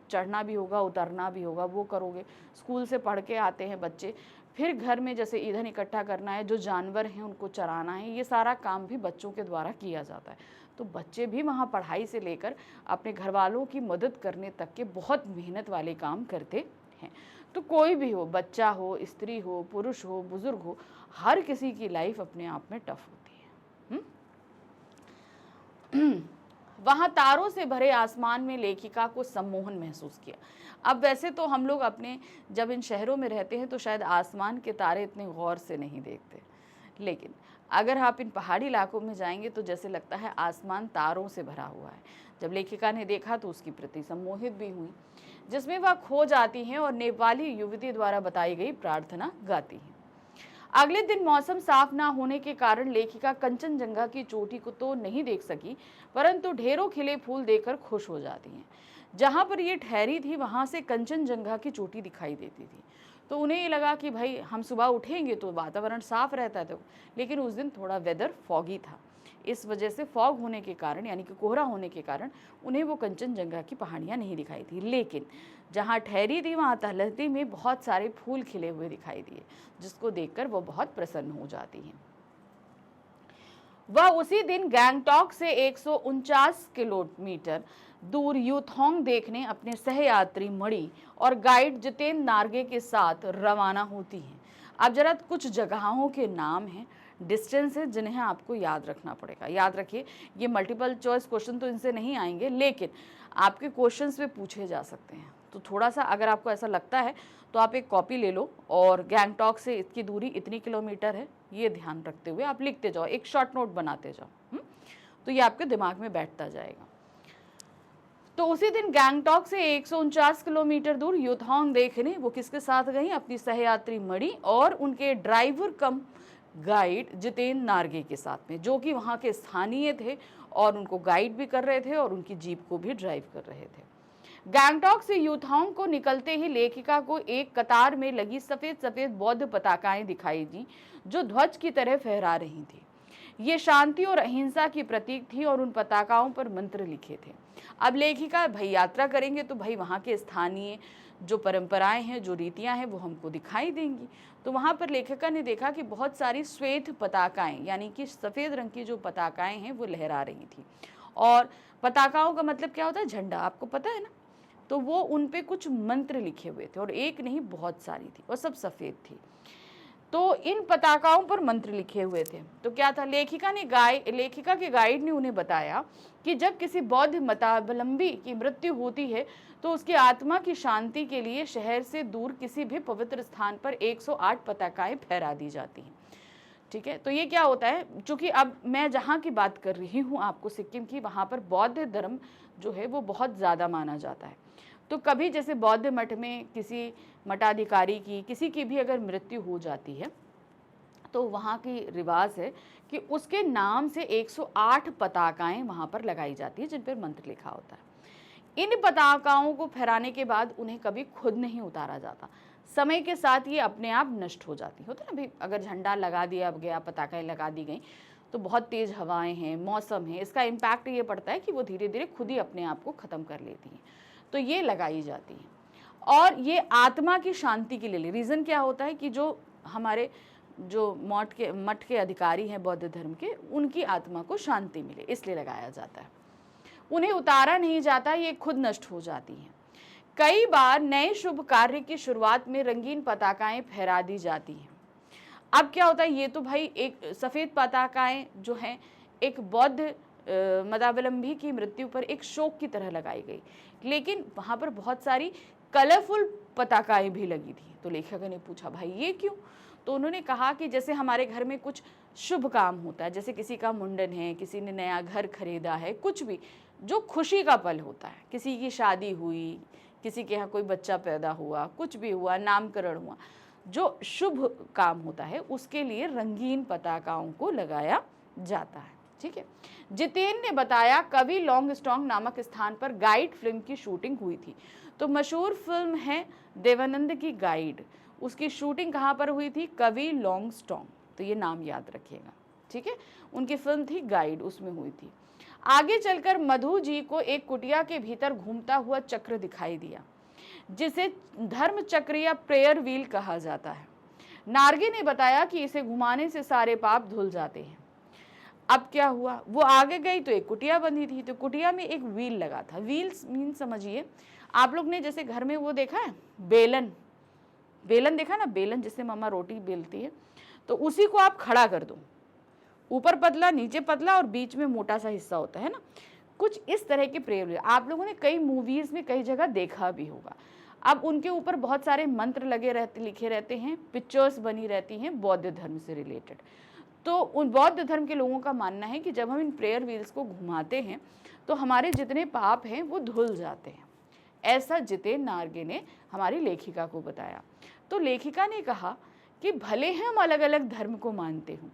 चढ़ना भी होगा, उतरना भी होगा, वो करोगे। स्कूल से पढ़ के आते हैं बच्चे, फिर घर में जैसे ईंधन इकट्ठा करना है, जो जानवर हैं उनको चराना है, ये सारा काम भी बच्चों के द्वारा किया जाता है। तो बच्चे भी वहाँ पढ़ाई से लेकर अपने घर वालों की मदद करने तक के बहुत मेहनत वाले काम करते हैं। तो कोई भी हो, बच्चा हो, स्त्री हो, पुरुष हो, बुजुर्ग हो, हर किसी की लाइफ अपने आप में टफ होती है। वहाँ तारों से भरे आसमान में लेखिका को सम्मोहन महसूस किया। अब वैसे तो हम लोग अपने जब इन शहरों में रहते हैं तो शायद आसमान के तारे इतने गौर से नहीं देखते, लेकिन अगर आप इन पहाड़ी इलाकों में जाएंगे तो जैसे लगता है आसमान तारों से भरा हुआ है, जब लेखिका ने देखा तो उसके प्रति सम्मोहित भी हुई, जिसमें वह खो जाती हैं और नेपाली युवती द्वारा बताई गई प्रार्थना गाती हैं। अगले दिन मौसम साफ ना होने के कारण लेखिका कंचनजंगा की चोटी को तो नहीं देख सकी, परंतु ढेरों खिले फूल देखकर खुश हो जाती हैं। जहां पर ये ठहरी थी वहां से कंचनजंगा की चोटी दिखाई देती थी। तो उन्हें ये लगा कि भाई हम सुबह उठेंगे तो वातावरण साफ रहता था, लेकिन उस दिन थोड़ा वेदर फॉगी था। इस वजह से फॉग होने के कारण, यानी कि कोहरा होने के कारण, उन्हें वो कंचनजंगा की पहाड़ियाँ नहीं दिखाई थी। लेकिन जहाँ ठहरी थी वहाँ तलहटी में बहुत सारे फूल खिले हुए दिखाई दिए, जिसको देखकर वो बहुत प्रसन्न हो जाती हैं। वह उसी दिन गैंगटॉक से 149 किलोमीटर दूर यूथोंग देखने अपने सहयात्री मणि और गाइड जितेंद्र नार्गे के साथ रवाना होती हैं। अब जरा कुछ जगहों के नाम हैं, डिस्टेंस है, जिन्हें आपको याद रखना पड़ेगा। याद रखिए, ये मल्टीपल चॉइस क्वेश्चन तो इनसे नहीं आएंगे, लेकिन आपके क्वेश्चंस पे पूछे जा सकते हैं। तो थोड़ा सा अगर आपको ऐसा लगता है तो आप एक कॉपी ले लो और गैंगटॉक से इसकी दूरी इतनी किलोमीटर है, ये ध्यान रखते हुए आप लिखते जाओ, एक शॉर्ट नोट बनाते जाओ। तो ये आपके दिमाग में बैठता जाएगा। तो उसी दिन गैंगटॉक से 149 किलोमीटर दूर यूथोंग देखने वो किसके साथ गई? अपनी सहयात्री मणि और उनके ड्राइवर कम गाइड जितेंद्र नार्गे के साथ में, जो कि वहाँ के स्थानीय थे और उनको गाइड भी कर रहे थे और उनकी जीप को भी ड्राइव कर रहे थे। गैंगटॉक से यूथोंग को निकलते ही लेखिका को एक कतार में लगी सफेद सफेद बौद्ध पताकाएं दिखाई दी, जो ध्वज की तरह फहरा रही थी। ये शांति और अहिंसा की प्रतीक थी और उन पताकाओं पर मंत्र लिखे थे। अब लेखिका भाई यात्रा करेंगे तो भाई वहाँ के स्थानीय जो परंपराएं हैं, जो रीतियां हैं, वो हमको दिखाई देंगी। तो वहाँ पर लेखिका ने देखा कि बहुत सारी श्वेत पताकाएं, यानी कि सफ़ेद रंग की जो पताकाएं हैं वो लहरा रही थी। और पताकाओं का मतलब क्या होता है? झंडा, आपको पता है ना। तो वो उन पे कुछ मंत्र लिखे हुए थे और एक नहीं बहुत सारी थी और सब सफ़ेद थी। तो इन पताकाओं पर मंत्र लिखे हुए थे। तो क्या था? लेखिका के गाइड ने उन्हें बताया कि जब किसी बौद्ध मतावलंबी की मृत्यु होती है तो उसकी आत्मा की शांति के लिए शहर से दूर किसी भी पवित्र स्थान पर 108 पताकाएं फहरा दी जाती हैं। ठीक है, तो ये क्या होता है? चूंकि अब मैं जहाँ की बात कर रही हूँ आपको, सिक्किम की, वहाँ पर बौद्ध धर्म जो है वो बहुत ज़्यादा माना जाता है। तो कभी जैसे बौद्ध मठ में किसी मठाधिकारी की, किसी की भी अगर मृत्यु हो जाती है तो वहाँ की रिवाज है कि उसके नाम से 108 पताकाएं वहाँ पर लगाई जाती है, जिन पर मंत्र लिखा होता है। इन पताकाओं को फहराने के बाद उन्हें कभी खुद नहीं उतारा जाता, समय के साथ ये अपने आप नष्ट हो जाती होता है ना। भाई अगर झंडा लगा दिया गया, पताकाएं लगा दी गई, तो बहुत तेज़ हवाएं हैं, मौसम है, इसका इम्पैक्ट ये पड़ता है कि वो धीरे धीरे खुद ही अपने आप को ख़त्म कर लेती हैं। तो ये लगाई जाती है और ये आत्मा की शांति के लिए। रीज़न क्या होता है कि जो हमारे मठ के अधिकारी हैं बौद्ध धर्म के, उनकी आत्मा को शांति मिले, इसलिए लगाया जाता है। उन्हें उतारा नहीं जाता, ये खुद नष्ट हो जाती हैं। कई बार नए शुभ कार्य की शुरुआत में रंगीन पताकाएं फहरा दी जाती हैं। अब क्या होता है? ये तो भाई एक सफ़ेद पताकाएं जो हैं एक बौद्ध मतावलंबी की मृत्यु पर एक शोक की तरह लगाई गई, लेकिन वहाँ पर बहुत सारी कलरफुल पताकाएं भी लगी थी। तो लेखक ने पूछा भाई ये क्यों? तो उन्होंने कहा कि जैसे हमारे घर में कुछ शुभ काम होता है, जैसे किसी का मुंडन है, किसी ने नया घर खरीदा है, कुछ भी जो खुशी का पल होता है, किसी की शादी हुई, किसी के यहाँ कोई बच्चा पैदा हुआ, कुछ भी हुआ, नामकरण हुआ, जो शुभ काम होता है उसके लिए रंगीन पताकाओं को लगाया जाता है। ठीक है, जितेंद्र ने बताया कवि लॉन्गस्टोंग नामक स्थान पर गाइड फिल्म की शूटिंग हुई थी। तो मशहूर फिल्म है देवानंद की गाइड, उसकी शूटिंग कहाँ पर हुई थी? कवि लॉन्गस्टोंग, तो ये नाम याद रखिएगा। ठीक है, उनकी फिल्म थी गाइड, उसमें हुई थी। आगे चलकर मधु जी को एक कुटिया के भीतर घूमता हुआ चक्र दिखाई दिया, जिसे धर्म चक्र या प्रेयर व्हील कहा जाता है। नार्गे ने बताया कि इसे घुमाने से सारे पाप धुल जाते हैं। अब क्या हुआ? वो आगे गई तो एक कुटिया बनी थी, तो कुटिया में एक व्हील लगा था। व्हील्स मीन समझिए, आप लोग ने जैसे घर में वो देखा है बेलन, बेलन देखा ना, बेलन जिससे मम्मा रोटी बेलती है, तो उसी को आप खड़ा कर दो, ऊपर पतला, नीचे पतला और बीच में मोटा सा हिस्सा होता है ना, कुछ इस तरह के प्रेयर आप लोगों ने कई मूवीज में कई जगह देखा भी होगा। अब उनके ऊपर बहुत सारे मंत्र लिखे रहते हैं, पिक्चर्स बनी रहती हैं बौद्ध धर्म से रिलेटेड। तो उन बौद्ध धर्म के लोगों का मानना है कि जब हम इन प्रेयर व्हील्स को घुमाते हैं तो हमारे जितने पाप हैं वो धुल जाते हैं। ऐसा जितेन नारगे ने हमारी लेखिका को बताया। तो लेखिका ने कहा कि भले ही हम अलग अलग धर्म को मानते हों,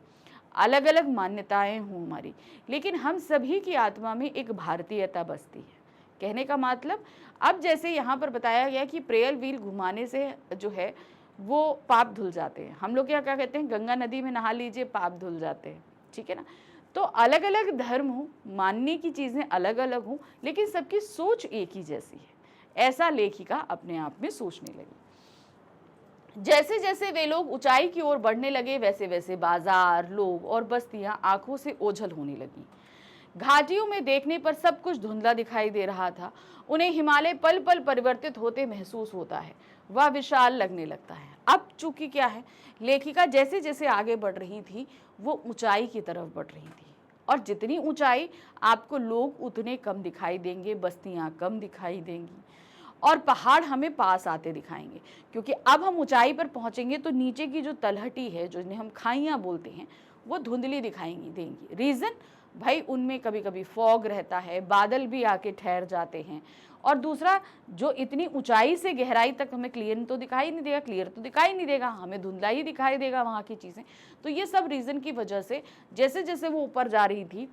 अलग अलग मान्यताएं हों हमारी, लेकिन हम सभी की आत्मा में एक भारतीयता बसती है। कहने का मतलब, अब जैसे यहाँ पर बताया गया कि प्रेयर व्हील घुमाने से जो है वो पाप धुल जाते हैं। हम लोग क्या क्या कहते हैं, गंगा नदी में नहा लीजिए पाप धुल जाते हैं, ठीक है ना। तो अलग अलग धर्म हो, मानने की चीज़ें अलग अलग हों, लेकिन सबकी सोच एक ही जैसी है, ऐसा लेखिका अपने आप में सोचने लगी। जैसे जैसे वे लोग ऊंचाई की ओर बढ़ने लगे, वैसे वैसे बाजार, लोग और बस्तियां आंखों से ओझल होने लगी। घाटियों में देखने पर सब कुछ धुंधला दिखाई दे रहा था। उन्हें हिमालय पल पल परिवर्तित होते महसूस होता है, वह विशाल लगने लगता है। अब चूंकि क्या है, लेखिका जैसे जैसे आगे बढ़ रही थी वो ऊंचाई की तरफ बढ़ रही थी, और जितनी ऊंचाई आपको लोग उतने कम दिखाई देंगे, बस्तियां कम दिखाई देंगी और पहाड़ हमें पास आते दिखाएंगे, क्योंकि अब हम ऊंचाई पर पहुंचेंगे तो नीचे की जो तलहटी है, जो जिन्हें हम खाइयां बोलते हैं, वो धुंधली दिखाएंगी देंगी। रीज़न भाई, उनमें कभी कभी फॉग रहता है, बादल भी आके ठहर जाते हैं, और दूसरा जो इतनी ऊंचाई से गहराई तक हमें क्लियर तो दिखाई नहीं देगा, क्लियर तो दिखाई नहीं देगा, हमें धुंधला ही दिखाई देगा वहाँ की चीज़ें। तो ये सब रीज़न की वजह से जैसे जैसे वो ऊपर जा रही थी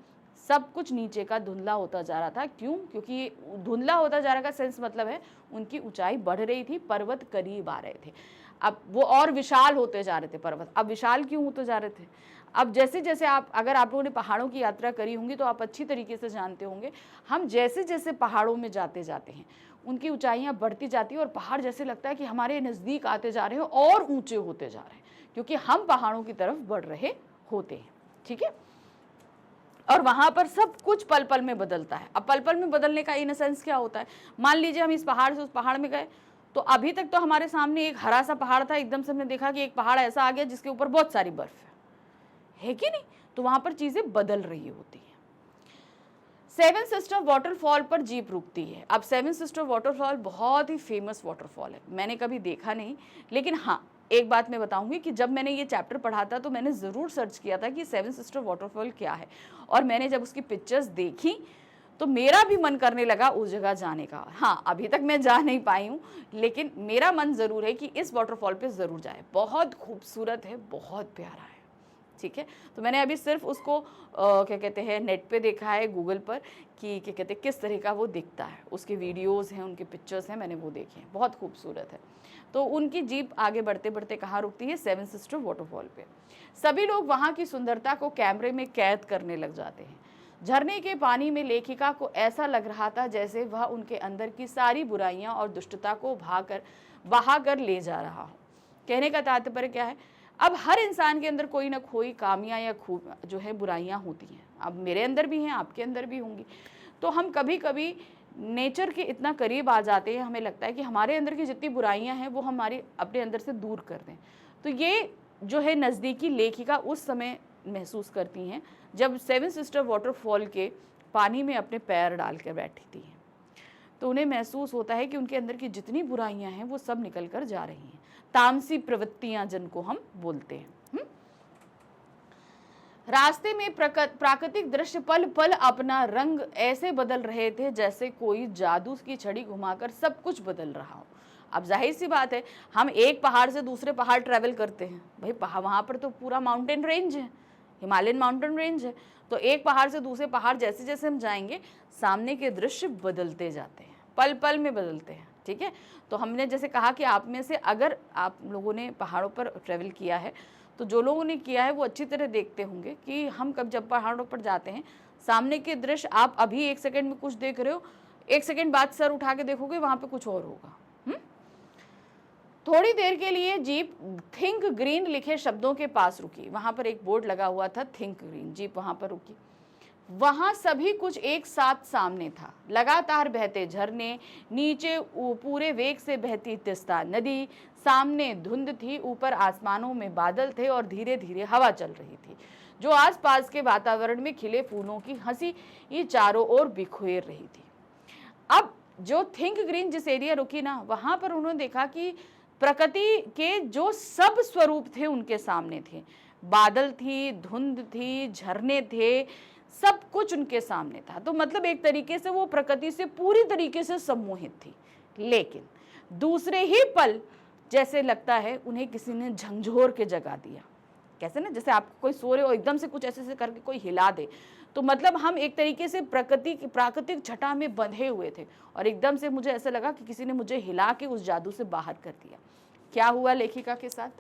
सब कुछ नीचे का धुंधला होता जा रहा था। क्यों? क्योंकि धुंधला होता जा रहा का सेंस मतलब है उनकी ऊंचाई बढ़ रही थी, पर्वत करीब आ रहे थे, अब वो और विशाल होते जा रहे थे पर्वत। अब विशाल क्यों होते जा रहे थे? अब जैसे जैसे अगर आप लोगों ने पहाड़ों की यात्रा करी होंगी तो आप अच्छी तरीके से जानते होंगे, हम जैसे जैसे पहाड़ों में जाते जाते हैं उनकी ऊंचाइयां बढ़ती जाती है, और पहाड़ जैसे लगता है कि हमारे नज़दीक आते जा रहे हैं और ऊंचे होते जा रहे हैं, क्योंकि हम पहाड़ों की तरफ बढ़ रहे होते हैं, ठीक है। और वहां पर सब कुछ पल पल में बदलता है। अब पल पल में बदलने का इन सेंस क्या होता है, मान लीजिए हम इस पहाड़ से उस पहाड़ में गए, तो अभी तक तो हमारे सामने एक हरा सा पहाड़ था, एकदम से हमने देखा कि एक पहाड़ ऐसा आ गया जिसके ऊपर बहुत सारी बर्फ है कि नहीं? तो वहां पर चीजें बदल रही होती हैं। सेवन सिस्टर वाटरफॉल पर जीप रुकती है। अब सेवन सिस्टर वाटरफॉल बहुत ही फेमस वाटरफॉल है, मैंने कभी देखा नहीं, लेकिन हाँ एक बात मैं बताऊंगी कि जब मैंने ये चैप्टर पढ़ा था तो मैंने ज़रूर सर्च किया था कि सेवन सिस्टर वाटरफॉल क्या है, और मैंने जब उसकी पिक्चर्स देखी तो मेरा भी मन करने लगा उस जगह जाने का। हाँ, अभी तक मैं जा नहीं पाई हूँ, लेकिन मेरा मन ज़रूर है कि इस वाटरफॉल पे ज़रूर जाए। बहुत खूबसूरत है, बहुत प्यारा है, ठीक है। तो मैंने अभी सिर्फ उसको क्या कहते हैं नेट पे देखा है, गूगल पर, कि क्या कहते हैं किस तरह का वो दिखता है, उसके वीडियोस हैं, उनके पिक्चर्स हैं, मैंने वो देखे हैं, बहुत खूबसूरत है। तो उनकी जीप आगे बढ़ते बढ़ते कहाँ रुकती है? सेवन सिस्टर वाटरफॉल पे। सभी लोग वहाँ की सुंदरता को कैमरे में कैद करने लग जाते हैं। झरने के पानी में लेखिका को ऐसा लग रहा था जैसे वह उनके अंदर की सारी बुराइयां और दुष्टता को बहा कर ले जा रहा हो। कहने का तात्पर्य क्या है? अब हर इंसान के अंदर कोई ना कोई कामियां या खूब जो है बुराइयां होती हैं। अब मेरे अंदर भी हैं, आपके अंदर भी होंगी। तो हम कभी कभी नेचर के इतना करीब आ जाते हैं, हमें लगता है कि हमारे अंदर की जितनी बुराइयां हैं वो हमारी अपने अंदर से दूर कर दें। तो ये जो है नज़दीकी लेखिका उस समय महसूस करती हैं जब सेवन सिस्टर वाटरफॉल के पानी में अपने पैर डाल कर बैठी थी। तो उन्हें महसूस होता है कि उनके अंदर की जितनी बुराइयां हैं वो सब निकल कर जा रही हैं, तामसी प्रवृत्तियां जिनको हम बोलते हैं। रास्ते में प्राकृतिक दृश्य पल पल अपना रंग ऐसे बदल रहे थे जैसे कोई जादू की छड़ी घुमाकर सब कुछ बदल रहा हो। अब जाहिर सी बात है, हम एक पहाड़ से दूसरे पहाड़ ट्रैवल करते हैं भाई, वहाँ पर तो पूरा माउंटेन रेंज है, हिमालयन माउंटेन रेंज है। तो एक पहाड़ से दूसरे पहाड़ जैसे जैसे हम जाएंगे सामने के दृश्य बदलते जाते हैं, पल पल में बदलते हैं, ठीक है। तो हमने जैसे कहा कि आप में से अगर आप लोगों ने पहाड़ों पर ट्रैवल किया है तो जो लोगों ने किया है वो अच्छी तरह देखते होंगे कि हम जब पहाड़ों पर जाते हैं सामने के दृश्य आप अभी एक सेकंड में कुछ देख रहे हो, एक सेकंड बाद सर उठा के देखोगे वहाँ पे कुछ और होगा। थोड़ी देर के लिए जीप थिंक ग्रीन लिखे शब्दों के पास रुकी। वहां पर एक बोर्ड लगा हुआ था थिंक ग्रीन, जीप वहां पर रुकी। वहां सभी कुछ एक साथ सामने था, लगातार बहते झरने, नीचे पूरे वेग से बहती तिस्ता नदी, सामने धुंध थी, ऊपर आसमानों में बादल थे और धीरे धीरे हवा चल रही थी जो आसपास के वातावरण में खिले फूलों की हंसी ये चारों ओर बिखेर रही थी। अब जो थिंक ग्रीन जिस एरिया रुकी ना, वहां पर उन्होंने देखा कि प्रकृति के जो सब स्वरूप थे उनके सामने थे। बादल थी, धुंध थी, झरने थे, सब कुछ उनके सामने था। तो मतलब एक तरीके से वो प्रकृति से पूरी तरीके से सम्मोहित थी। लेकिन दूसरे ही पल जैसे लगता है उन्हें किसी ने झंझोर के जगा दिया। कैसे ना, जैसे आपको कोई सो रहे हो एकदम से कुछ ऐसे ऐसे करके कोई हिला दे, तो मतलब हम एक तरीके से प्राकृतिक छटा में बंधे हुए थे और एकदम से मुझे ऐसा लगा कि किसी ने मुझे हिला के उस जादू से बाहर कर दिया। क्या हुआ लेखिका के साथ?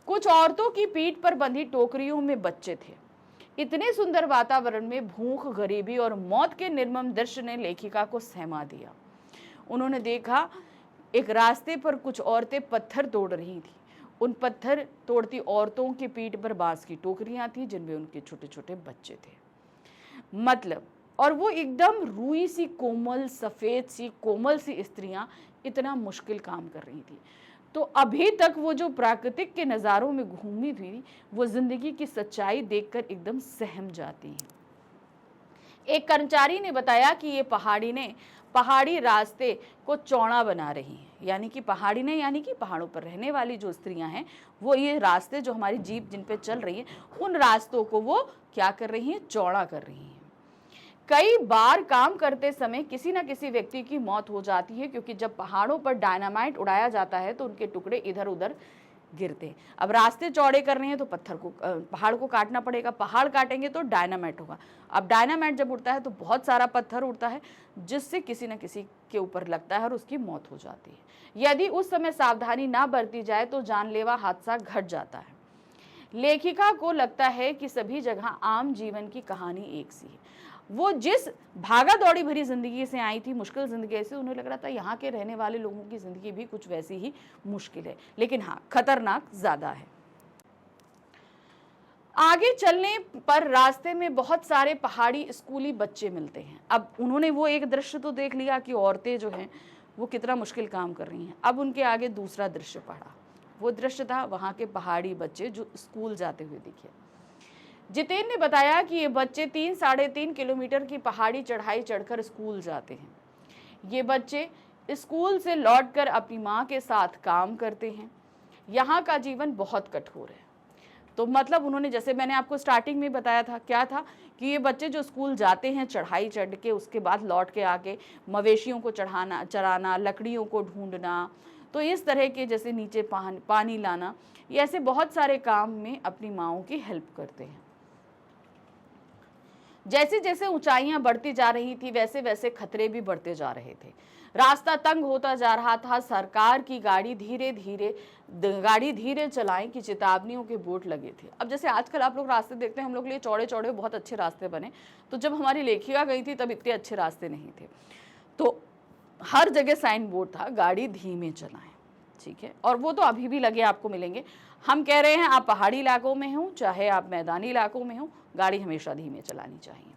कुछ औरतों की पीठ पर बंधी टोकरियों में बच्चे थे। इतने सुंदर वातावरण में भूख, गरीबी और मौत के निर्मम दृश्य ने लेखिका को सहमा दिया। उन्होंने देखा एक रास्ते पर कुछ औरतें पत्थर तोड़ रही थी। उन पत्थर तोड़ती औरतों की पीठ पर बांस की टोकरियां थी जिनमें उनके छोटे छोटे बच्चे थे। मतलब, और वो एकदम रूई सी कोमल, सफेद सी कोमल सी स्त्रियां इतना मुश्किल काम कर रही थी। तो अभी तक वो जो प्राकृतिक के नज़ारों में घूमी थी, वो जिंदगी की सच्चाई देखकर एकदम सहम जाती हैं। एक कर्मचारी ने बताया कि ये पहाड़ी रास्ते को चौड़ा बना रही हैं। यानी कि पहाड़ों पर रहने वाली जो स्त्रियां हैं, वो ये रास्ते जो हमारी जीप जिन पे चल रही है, उन रास्तों को वो क्या कर रही हैं? चौड़ा कर रही हैं। कई बार काम करते समय किसी न किसी व्यक्ति की मौत हो जाती है, क्योंकि जब पहाड़ों पर डायनामाइट उड़ाया जाता है तो उनके टुकड़े इधर उधर गिरते हैं। अब रास्ते चौड़े कर रहे हैं तो पहाड़ को काटना पड़ेगा, पहाड़ काटेंगे तो डायनामाइट होगा। अब डायनामाइट जब उड़ता है तो बहुत सारा पत्थर उड़ता है, जिससे किसी न किसी के ऊपर लगता है और उसकी मौत हो जाती है। यदि उस समय सावधानी ना बरती जाए तो जानलेवा हादसा घट जाता है। लेखिका को लगता है कि सभी जगह आम जीवन की कहानी एक सी है। वो जिस भागा दौड़ी भरी जिंदगी से आई थी, मुश्किल जिंदगी से, उन्हें लग रहा था यहाँ के रहने वाले लोगों की जिंदगी भी कुछ वैसी ही मुश्किल है, लेकिन हाँ, खतरनाक ज्यादा है। आगे चलने पर रास्ते में बहुत सारे पहाड़ी स्कूली बच्चे मिलते हैं। अब उन्होंने वो एक दृश्य तो देख लिया कि औरतें जो हैं वो कितना मुश्किल काम कर रही हैं। अब उनके आगे दूसरा दृश्य पड़ा। वो दृश्य था वहाँ के पहाड़ी बच्चे जो स्कूल जाते हुए दिखे। जितेन ने बताया कि ये बच्चे 3-3.5 किलोमीटर की पहाड़ी चढ़ाई चढ़कर स्कूल जाते हैं। ये बच्चे स्कूल से लौटकर अपनी माँ के साथ काम करते हैं। यहाँ का जीवन बहुत कठोर है। तो मतलब उन्होंने, जैसे मैंने आपको स्टार्टिंग में बताया था, क्या था कि ये बच्चे जो स्कूल जाते हैं चढ़ाई चढ़ के, उसके बाद लौट के आके मवेशियों को चराना, लकड़ियों को ढूंढना, तो इस तरह के, जैसे नीचे पानी लाना, ये ऐसे बहुत सारे काम में अपनी माँओं की हेल्प करते हैं। जैसे जैसे ऊंचाइयां बढ़ती जा रही थी वैसे वैसे खतरे भी बढ़ते जा रहे थे। रास्ता तंग होता जा रहा था। सरकार की गाड़ी धीरे चलाएं की चेतावनियों के बोर्ड लगे थे। अब जैसे आजकल आप लोग रास्ते देखते हैं, हम लोग के लिए चौड़े चौड़े बहुत अच्छे रास्ते बने, तो जब हमारी लेखिका गई थी तब इतने अच्छे रास्ते नहीं थे। तो हर जगह साइन बोर्ड था, गाड़ी धीमे चलाएं, ठीक है। और वो तो अभी भी लगे आपको मिलेंगे। हम कह रहे हैं आप पहाड़ी इलाकों में हो चाहे आप मैदानी इलाकों में हो, गाड़ी हमेशा धीमे चलानी चाहिए।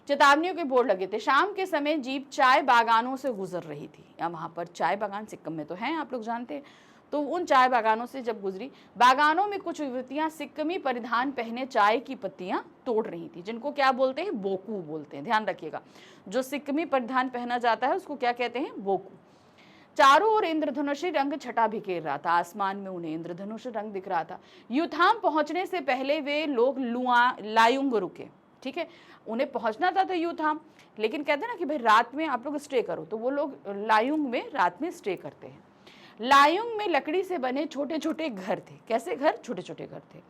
चेतावनियों के बोर्ड लगे थे। शाम के समय जीप चाय बागानों से गुजर रही थी। या वहाँ पर चाय बागान सिक्किम में तो हैं, आप लोग जानते हैं। तो उन चाय बागानों से जब गुजरी, बागानों में कुछ युवतियां सिक्किमी परिधान पहने चाय की पत्तियां तोड़ रही थी, जिनको क्या बोलते हैं? बोकू बोलते हैं। ध्यान रखिएगा, जो सिक्किमी परिधान पहना जाता है उसको क्या कहते हैं? बोकू। चारों ओर इंद्रधनुषी रंग छटा बिखेर रहा था। आसमान में उन्हें इंद्रधनुष रंग दिख रहा था। यूथाम पहुंचने से पहले वे लोग लायुंग रुके, ठीक है। उन्हें पहुंचना था तो यूथाम, लेकिन कहते हैं ना कि भाई रात में आप लोग स्टे करो, तो वो लोग लायुंग में रात में स्टे करते हैं। लायुंग में लकड़ी से बने छोटे छोटे घर थे। कैसे घर? छोटे छोटे घर थे।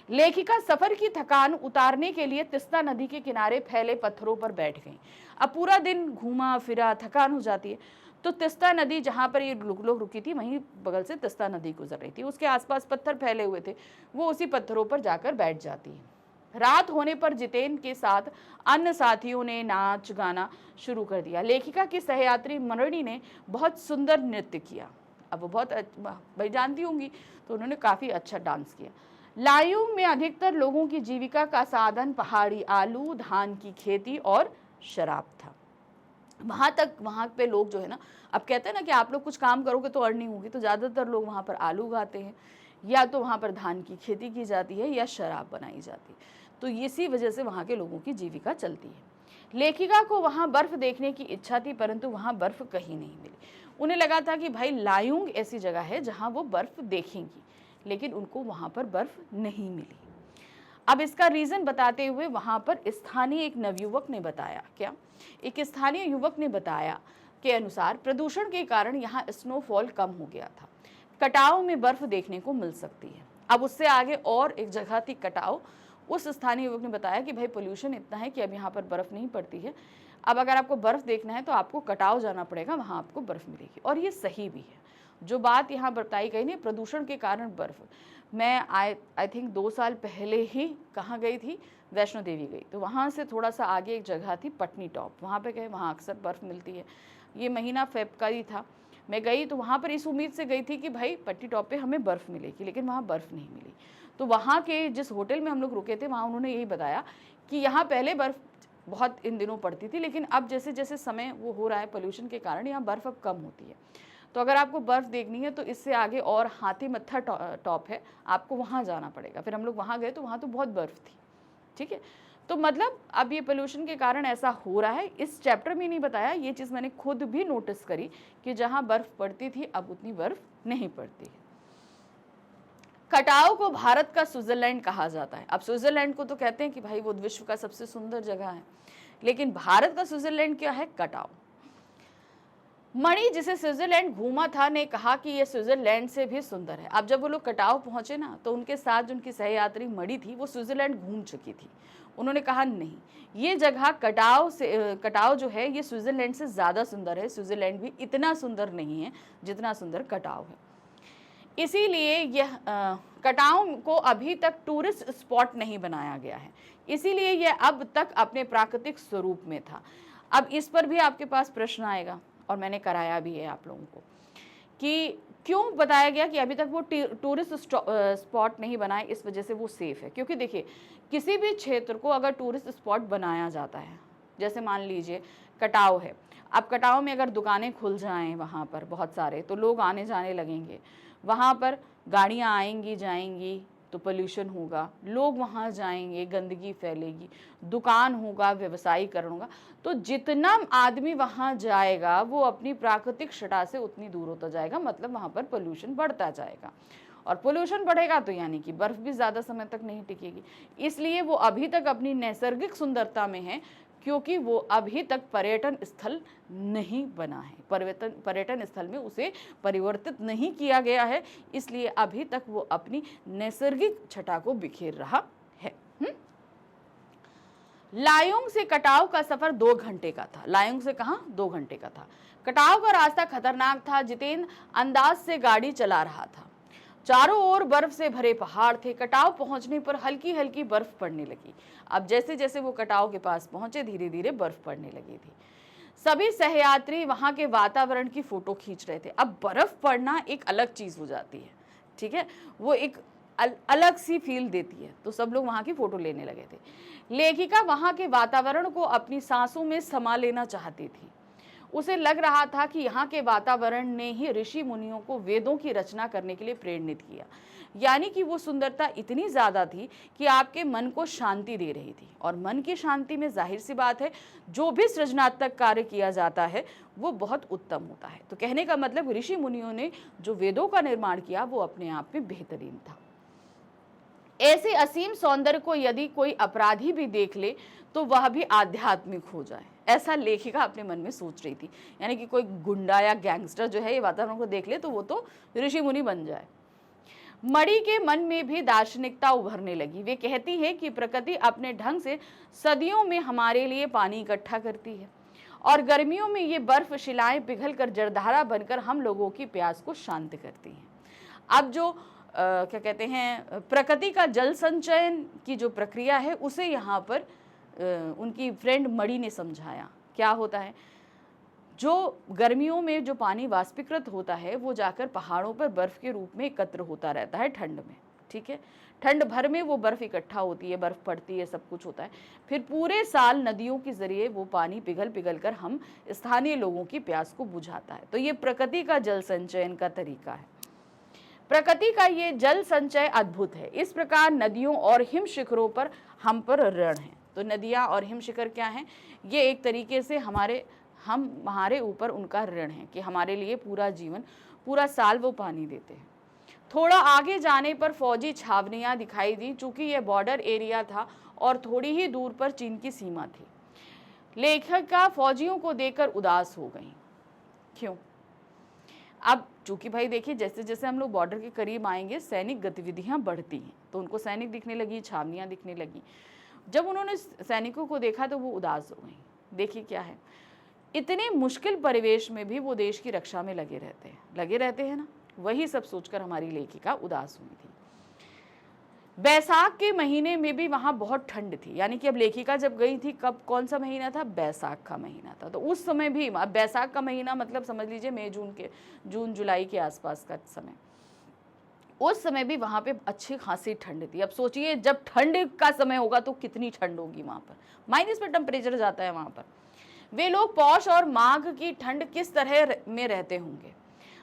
लेखिका सफर की थकान उतारने के लिए तिस्ता नदी के किनारे फैले पत्थरों पर बैठ गई। अब पूरा दिन घूमा फिरा, थकान हो जाती है, तो तिस्ता नदी जहाँ पर ये लोग रुकी थी, वहीं बगल से तिस्ता नदी गुजर रही थी। उसके आसपास पत्थर फैले हुए थे, वो उसी पत्थरों पर जाकर बैठ जाती है। रात होने पर जितेन के साथ अन्य साथियों ने नाच गाना शुरू कर दिया। लेखिका की सहयात्री मरणी ने बहुत सुंदर नृत्य किया। अब वो बहुत भाई जानती होंगी, तो उन्होंने काफ़ी अच्छा डांस किया। लायुंग में अधिकतर लोगों की जीविका का साधन पहाड़ी आलू, धान की खेती और शराब था। वहाँ पे लोग जो है ना, अब कहते हैं ना कि आप लोग कुछ काम करोगे तो अर्निंग होगी, तो ज़्यादातर लोग वहाँ पर आलू उगाते हैं, या तो वहाँ पर धान की खेती की जाती है या शराब बनाई जाती है। तो इसी वजह से वहाँ के लोगों की जीविका चलती है। लेखिका को वहाँ बर्फ़ देखने की इच्छा थी, परंतु वहाँ बर्फ़ कहीं नहीं मिली। उन्हें लगा था कि भाई लायुंग ऐसी जगह है जहाँ वो बर्फ़ देखेंगी, लेकिन उनको वहाँ पर बर्फ़ नहीं मिली। अब इसका रीजन बताते हुए वहां पर स्थानीय एक नवयुवक ने बताया, क्या एक स्थानीय युवक ने बताया के अनुसार प्रदूषण के कारण यहाँ स्नोफॉल कम हो गया था, कटाव में बर्फ देखने को मिल सकती है। अब उससे आगे और एक जगह थी कटाव, उस स्थानीय युवक ने बताया कि भाई पोल्यूशन इतना है कि अब यहाँ पर बर्फ नहीं पड़ती है, अब अगर आपको बर्फ देखना है तो आपको कटाव जाना पड़ेगा, वहाँ आपको बर्फ मिलेगी। और ये सही भी है, जो बात यहाँ बताई गई ना प्रदूषण के कारण बर्फ, मैं आई थिंक 2 साल पहले ही कहाँ गई थी, वैष्णो देवी गई, तो वहाँ से थोड़ा सा आगे एक जगह थी पटनी टॉप, वहाँ पे गए, वहाँ अक्सर बर्फ़ मिलती है। ये महीना फेब का ही था, मैं गई तो वहाँ पर इस उम्मीद से गई थी कि भाई पटनी टॉप पे हमें बर्फ़ मिलेगी, लेकिन वहाँ बर्फ़ नहीं मिली। तो वहाँ के जिस होटल में हम लोग रुके थे वहाँ उन्होंने यही बताया कि यहाँ पहले बर्फ़ बहुत इन दिनों पड़ती थी, लेकिन अब जैसे जैसे समय वो हो रहा है पोल्यूशन के कारण यहाँ बर्फ़ अब कम होती है। तो अगर आपको बर्फ़ देखनी है तो इससे आगे और हाथी मत्था टॉप है, आपको वहाँ जाना पड़ेगा। फिर हम लोग वहाँ गए तो वहाँ तो बहुत बर्फ़ थी, ठीक है। तो मतलब अब ये पोल्यूशन के कारण ऐसा हो रहा है, इस चैप्टर में नहीं बताया, ये चीज़ मैंने खुद भी नोटिस करी कि जहाँ बर्फ़ पड़ती थी अब उतनी बर्फ़ नहीं पड़ती है। कटाव को भारत का स्विट्जरलैंड कहा जाता है। अब स्विट्जरलैंड को तो कहते हैं कि भाई वो विश्व का सबसे सुंदर जगह है, लेकिन भारत का स्विट्जरलैंड क्या है, कटाव। मणि जिसे स्विट्जरलैंड घूमा था ने कहा कि यह स्विट्जरलैंड से भी सुंदर है। अब जब वो लोग कटाव पहुंचे ना तो उनके साथ जो उनकी सहयात्री मणि थी वो स्विट्जरलैंड घूम चुकी थी। उन्होंने कहा नहीं, ये जगह कटाव जो है ये स्विट्जरलैंड से ज़्यादा सुंदर है, स्विट्जरलैंड भी इतना सुंदर नहीं है जितना सुंदर कटाव है। इसीलिए यह कटाव को अभी तक टूरिस्ट स्पॉट नहीं बनाया गया है, इसीलिए यह अब तक अपने प्राकृतिक स्वरूप में था। अब इस पर भी आपके पास प्रश्न आएगा, और मैंने कराया भी है आप लोगों को, कि क्यों बताया गया कि अभी तक वो टूरिस्ट स्पॉट नहीं बनाए, इस वजह से वो सेफ़ है। क्योंकि देखिए किसी भी क्षेत्र को अगर टूरिस्ट स्पॉट बनाया जाता है, जैसे मान लीजिए कटाव है, अब कटाव में अगर दुकानें खुल जाएं वहाँ पर बहुत सारे, तो लोग आने जाने लगेंगे, वहाँ पर गाड़ियाँ आएंगी जाएंगी तो पोल्यूशन होगा, लोग वहाँ जाएंगे, गंदगी फैलेगी, दुकान होगा, व्यवसायीकरण होगा, तो जितना आदमी वहाँ जाएगा वो अपनी प्राकृतिक छटा से उतनी दूर होता जाएगा, मतलब वहाँ पर पोल्यूशन बढ़ता जाएगा। और पोल्यूशन बढ़ेगा तो यानी कि बर्फ़ भी ज़्यादा समय तक नहीं टिकेगी। इसलिए वो अभी तक अपनी नैसर्गिक सुंदरता में है, क्योंकि वो अभी तक पर्यटन स्थल नहीं बना है, पर्यटन स्थल में उसे परिवर्तित नहीं किया गया है, इसलिए अभी तक वो अपनी नैसर्गिक छटा को बिखेर रहा है। लायोंग से कटाव का सफर 2 घंटे का था। लायोंग से कहाँ, 2 घंटे का था। कटाव का रास्ता खतरनाक था, जितेंद्र अंदाज से गाड़ी चला रहा था। चारों ओर बर्फ से भरे पहाड़ थे। कटाव पहुंचने पर हल्की हल्की बर्फ पड़ने लगी। अब जैसे जैसे वो कटाव के पास पहुंचे धीरे धीरे बर्फ पड़ने लगी थी। सभी सहयात्री वहां के वातावरण की फोटो खींच रहे थे। अब बर्फ पड़ना एक अलग चीज हो जाती है, ठीक है, वो एक अलग सी फील देती है, तो सब लोग वहां की फोटो लेने लगे थे। लेखिका वहां के वातावरण को अपनी सांसों में समा लेना चाहती थी। उसे लग रहा था कि यहाँ के वातावरण ने ही ऋषि मुनियों को वेदों की रचना करने के लिए प्रेरित किया, यानी कि वो सुंदरता इतनी ज़्यादा थी कि आपके मन को शांति दे रही थी। और मन की शांति में जाहिर सी बात है जो भी सृजनात्मक कार्य किया जाता है वो बहुत उत्तम होता है। तो कहने का मतलब ऋषि मुनियों ने जो वेदों का निर्माण किया वो अपने आप में बेहतरीन था। ऐसे असीम सौंदर्य को यदि कोई अपराधी भी देख ले तो वह भी आध्यात्मिक हो जाए, ऐसा लेखिका अपने मन में सोच रही थी। यानी कि कोई गुंडा या गैंगस्टर जो है ये वातावरण को देख ले तो वो तो ऋषि मुनि बन जाए। मणि के मन में भी दार्शनिकता उभरने लगी। वे कहती है कि प्रकृति अपने ढंग से सदियों में हमारे लिए पानी इकट्ठा करती है और गर्मियों में ये बर्फ शिलाएं पिघलकर जलधारा बनकर हम लोगों की प्यास को शांत करती हैं। अब जो क्या कहते हैं प्रकृति का जल संचयन की जो प्रक्रिया है उसे यहाँ पर उनकी फ्रेंड मणि ने समझाया। क्या होता है, जो गर्मियों में जो पानी वाष्पीकृत होता है वो जाकर पहाड़ों पर बर्फ के रूप में एकत्र होता रहता है ठंड में, ठीक है, ठंड भर में वो बर्फ इकट्ठा होती है, बर्फ पड़ती है, सब कुछ होता है। फिर पूरे साल नदियों के जरिए वो पानी पिघल पिघल कर हम स्थानीय लोगों की प्यास को बुझाता है। तो ये प्रकृति का जल संचयन का तरीका है। प्रकृति का ये जल संचय अद्भुत है। इस प्रकार नदियों और हिम शिखरों पर हम पर ऋण है। तो नदियाँ और हिम शिखर क्या हैं, ये एक तरीके से हमारे ऊपर उनका ऋण है कि हमारे लिए पूरा जीवन पूरा साल वो पानी देते हैं। थोड़ा आगे जाने पर फौजी छावनियां दिखाई दी, चूंकि यह बॉर्डर एरिया था और थोड़ी ही दूर पर चीन की सीमा थी। लेखिका फौजियों को देखकर उदास हो गई। क्यों? अब चूंकि भाई देखिए, जैसे जैसे हम लोग बॉर्डर के करीब आएंगे सैनिक गतिविधियां बढ़ती हैं, तो उनको सैनिक दिखने लगी, छावनियां दिखने लगी। जब उन्होंने सैनिकों को देखा तो वो उदास हो गई। देखिए क्या है, इतने मुश्किल परिवेश में भी वो देश की रक्षा में लगे रहते हैं ना। वही सब सोचकर हमारी लेखिका उदास हुई थी। बैसाख के महीने में भी वहां बहुत ठंड थी, यानी कि अब लेखिका जब गई थी, कब, कौन सा महीना था? बैसाख का महीना था। तो उस समय भी, अब बैसाख का महीना मतलब समझ लीजिए मई जून जुलाई के आसपास का समय, उस समय भी वहां पे अच्छी खासी ठंड थी। अब सोचिए जब ठंड का समय होगा तो कितनी ठंड होगी वहां पर, माइनस में टेम्परेचर जाता है वहां पर। वे लोग पौष और माघ की ठंड किस तरह में रहते होंगे।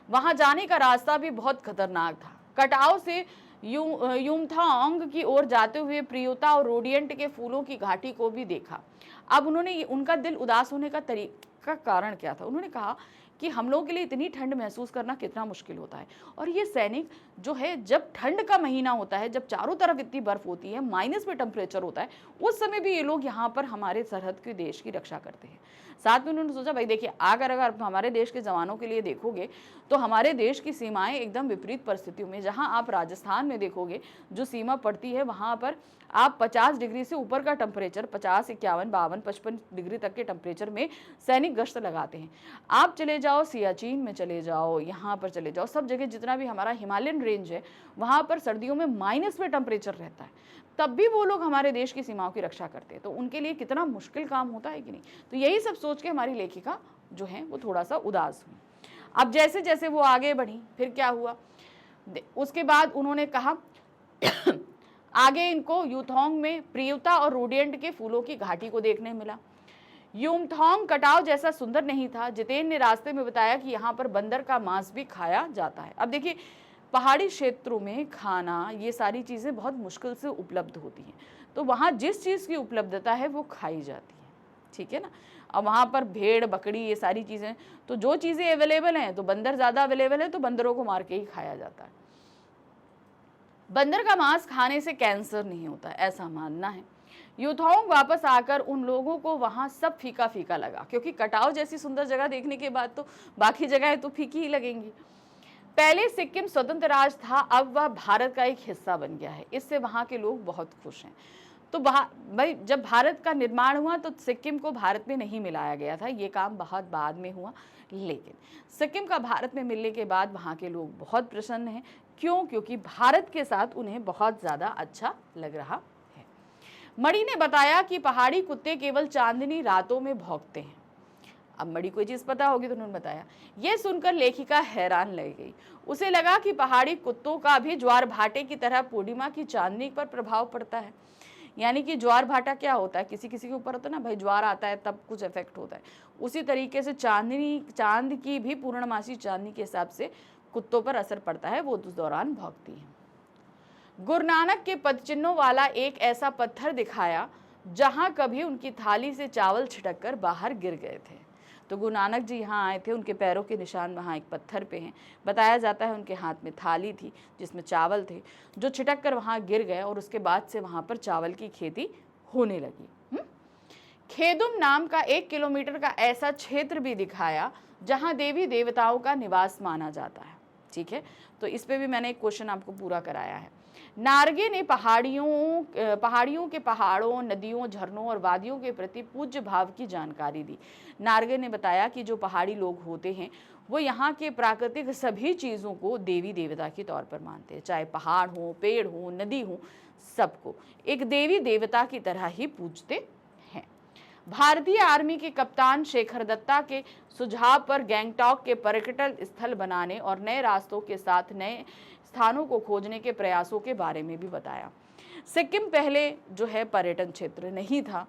वहां जाने का रास्ता भी बहुत खतरनाक था। कटाव से युमथांग की ओर जाते हुए प्रियोता और रोडियंट के फूलों की घाटी को भी देखा। अब उन्होंने, उनका दिल उदास होने का तरीका कारण क्या था? उन्होंने कहा कि हम लोगों के लिए इतनी ठंड महसूस करना कितना मुश्किल होता है, और ये सैनिक जो है, जब ठंड का महीना होता है, जब चारों तरफ इतनी बर्फ होती है, माइनस में टेम्परेचर होता है, उस समय भी ये लोग यहाँ पर हमारे सरहद के देश की रक्षा करते हैं। साथ में उन्होंने सोचा भाई देखिए, अगर हमारे देश के जवानों के लिए देखोगे तो हमारे देश की सीमाएं एकदम विपरीत परिस्थितियों में, जहां आप राजस्थान में देखोगे जो सीमा पड़ती है, वहां पर आप 50 डिग्री से ऊपर का टेम्परेचर, 50, 51, 52, 55 डिग्री तक के टेम्परेचर में सैनिक गश्त लगाते हैं। आप चले जाओ सियाचिन में, चले जाओ यहाँ पर चले जाओ, सब जगह जितना भी हमारा हिमालयन रेंज है, वहाँ पर सर्दियों में माइनस में टेम्परेचर रहता है, तब भी वो लोग हमारे देश की सीमाओं की रक्षा करते हैं। तो उनके लिए कितना मुश्किल काम होता है कि नहीं। तो यही सब सोच के हमारी लेखिका जो है वो थोड़ा सा उदास हुई। अब जैसे जैसे वो आगे बढ़ी, फिर क्या हुआ, उसके बाद उन्होंने कहा आगे इनको यूथोंग में प्रियता और रोडियंट के फूलों की घाटी को देखने मिला। यूमथोंग कटाव जैसा सुंदर नहीं था। जितेन ने रास्ते में बताया कि यहाँ पर बंदर का मांस भी खाया जाता है। अब देखिए, पहाड़ी क्षेत्रों में खाना, ये सारी चीज़ें बहुत मुश्किल से उपलब्ध होती हैं, तो वहाँ जिस चीज़ की उपलब्धता है वो खाई जाती है, ठीक है ना। अब वहाँ पर भेड़, बकरी, ये सारी चीज़ें, तो जो चीज़ें अवेलेबल हैं, तो बंदर ज़्यादा अवेलेबल है, तो बंदरों को मार के ही खाया जाता है। बंदर का मांस खाने से कैंसर नहीं होता, ऐसा मानना है। यूथोंग वापस आकर उन लोगों को वहां सब फीका फीका लगा, क्योंकि कटाव जैसी सुंदर जगह देखने के बाद तो बाकी जगहें तो फीकी ही लगेंगी। पहले सिक्किम स्वतंत्र राज्य था, अब वह भारत का एक हिस्सा बन गया है। इससे वहां के लोग बहुत खुश हैं। तो भाई जब भारत का निर्माण हुआ तो सिक्किम को भारत में नहीं मिलाया गया था, ये काम बहुत बाद में हुआ, लेकिन सिक्किम का भारत में मिलने के बाद वहाँ के लोग बहुत प्रसन्न हैं। क्यों? क्योंकि भारत के साथ उन्हें बहुत ज़्यादा अच्छा लग रहा है। मणि ने बताया कि पहाड़ी कुत्ते केवल चांदनी रातों में भौंकते हैं। अब मणि कोई चीज़ पता होगी तो उन्होंने बताया। यह सुनकर लेखिका हैरान रह गई। उसे लगा कि पहाड़ी कुत्तों का भी ज्वार भाटे की तरह पूर्णिमा की चांदनी पर प्रभाव पड़ता है। यानी कि ज्वार भाटा क्या होता है, किसी किसी के ऊपर होता है ना भाई, ज्वार आता है तब कुछ इफेक्ट होता है, उसी तरीके से चांद की भी पूर्णमासी चांदनी के हिसाब से कुत्तों पर असर पड़ता है, वो उस दौरान भौंकती है। गुरु नानक के पदचिन्हों वाला एक ऐसा पत्थर दिखाया जहां कभी उनकी थाली से चावल छिटक कर बाहर गिर गए थे। तो गुरु नानक जी यहाँ आए थे, उनके पैरों के निशान वहाँ एक पत्थर पे हैं। बताया जाता है उनके हाथ में थाली थी जिसमें चावल थे, जो छिटक कर वहाँ गिर गए और उसके बाद से वहाँ पर चावल की खेती होने लगी। खेदुम नाम का 1 किलोमीटर का ऐसा क्षेत्र भी दिखाया जहाँ देवी देवताओं का निवास माना जाता है, ठीक है। तो इस पे भी मैंने एक क्वेश्चन आपको पूरा कराया है। नार्गे ने पहाड़ियों के पहाड़ों, नदियों, झरनों और वादियों के प्रति पूज्य भाव की जानकारी दी। नार्गे ने बताया कि जो पहाड़ी लोग होते हैं वो यहाँ के प्राकृतिक सभी चीज़ों को देवी देवता के तौर पर मानते हैं, चाहे पहाड़ हो, पेड़ हो, नदी हो, सबको एक देवी देवता की तरह ही पूजते हैं। भारतीय आर्मी के कप्तान शेखर दत्ता के सुझाव पर गैंगटॉक के पर्यटन स्थल बनाने और नए रास्तों के साथ नए स्थानों को खोजने के प्रयासों के बारे में भी बताया। सिक्किम पहले जो है पर्यटन क्षेत्र नहीं था।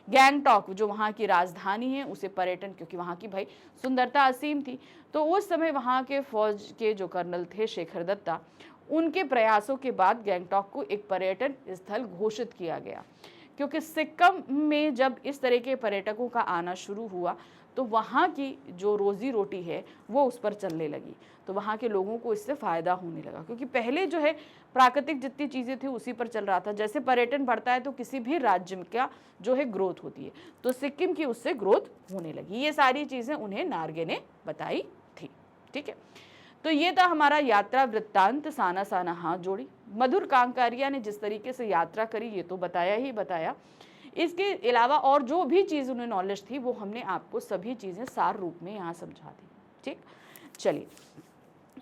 गैंगटॉक जो वहाँ की राजधानी है उसे पर्यटन, क्योंकि वहाँ की भाई सुंदरता असीम थी, तो उस समय वहाँ के फौज के जो कर्नल थे शेखर दत्ता, उनके प्रयासों के बाद गैंगटॉक को एक पर्यटन स्थल घोषित किया गया। क्योंकि सिक्किम में जब इस तरह के पर्यटकों का आना शुरू हुआ तो वहाँ की जो रोज़ी रोटी है वो उस पर चलने लगी, तो वहाँ के लोगों को इससे फ़ायदा होने लगा, क्योंकि पहले जो है प्राकृतिक जितनी चीज़ें थी उसी पर चल रहा था। जैसे पर्यटन बढ़ता है तो किसी भी राज्य का जो है ग्रोथ होती है, तो सिक्किम की उससे ग्रोथ होने लगी। ये सारी चीज़ें उन्हें नार्गे ने बताई थी। ठीक है, तो ये था हमारा यात्रा वृत्तांत, साना साना हाथ जोड़ी। मधुर कांकारिया ने जिस तरीके से यात्रा करी ये तो बताया ही बताया। इसके अलावा और जो भी चीज़ उन्हें नॉलेज थी वो हमने आपको सभी चीज़ें सार रूप में यहाँ समझा दी। ठीक, चलिए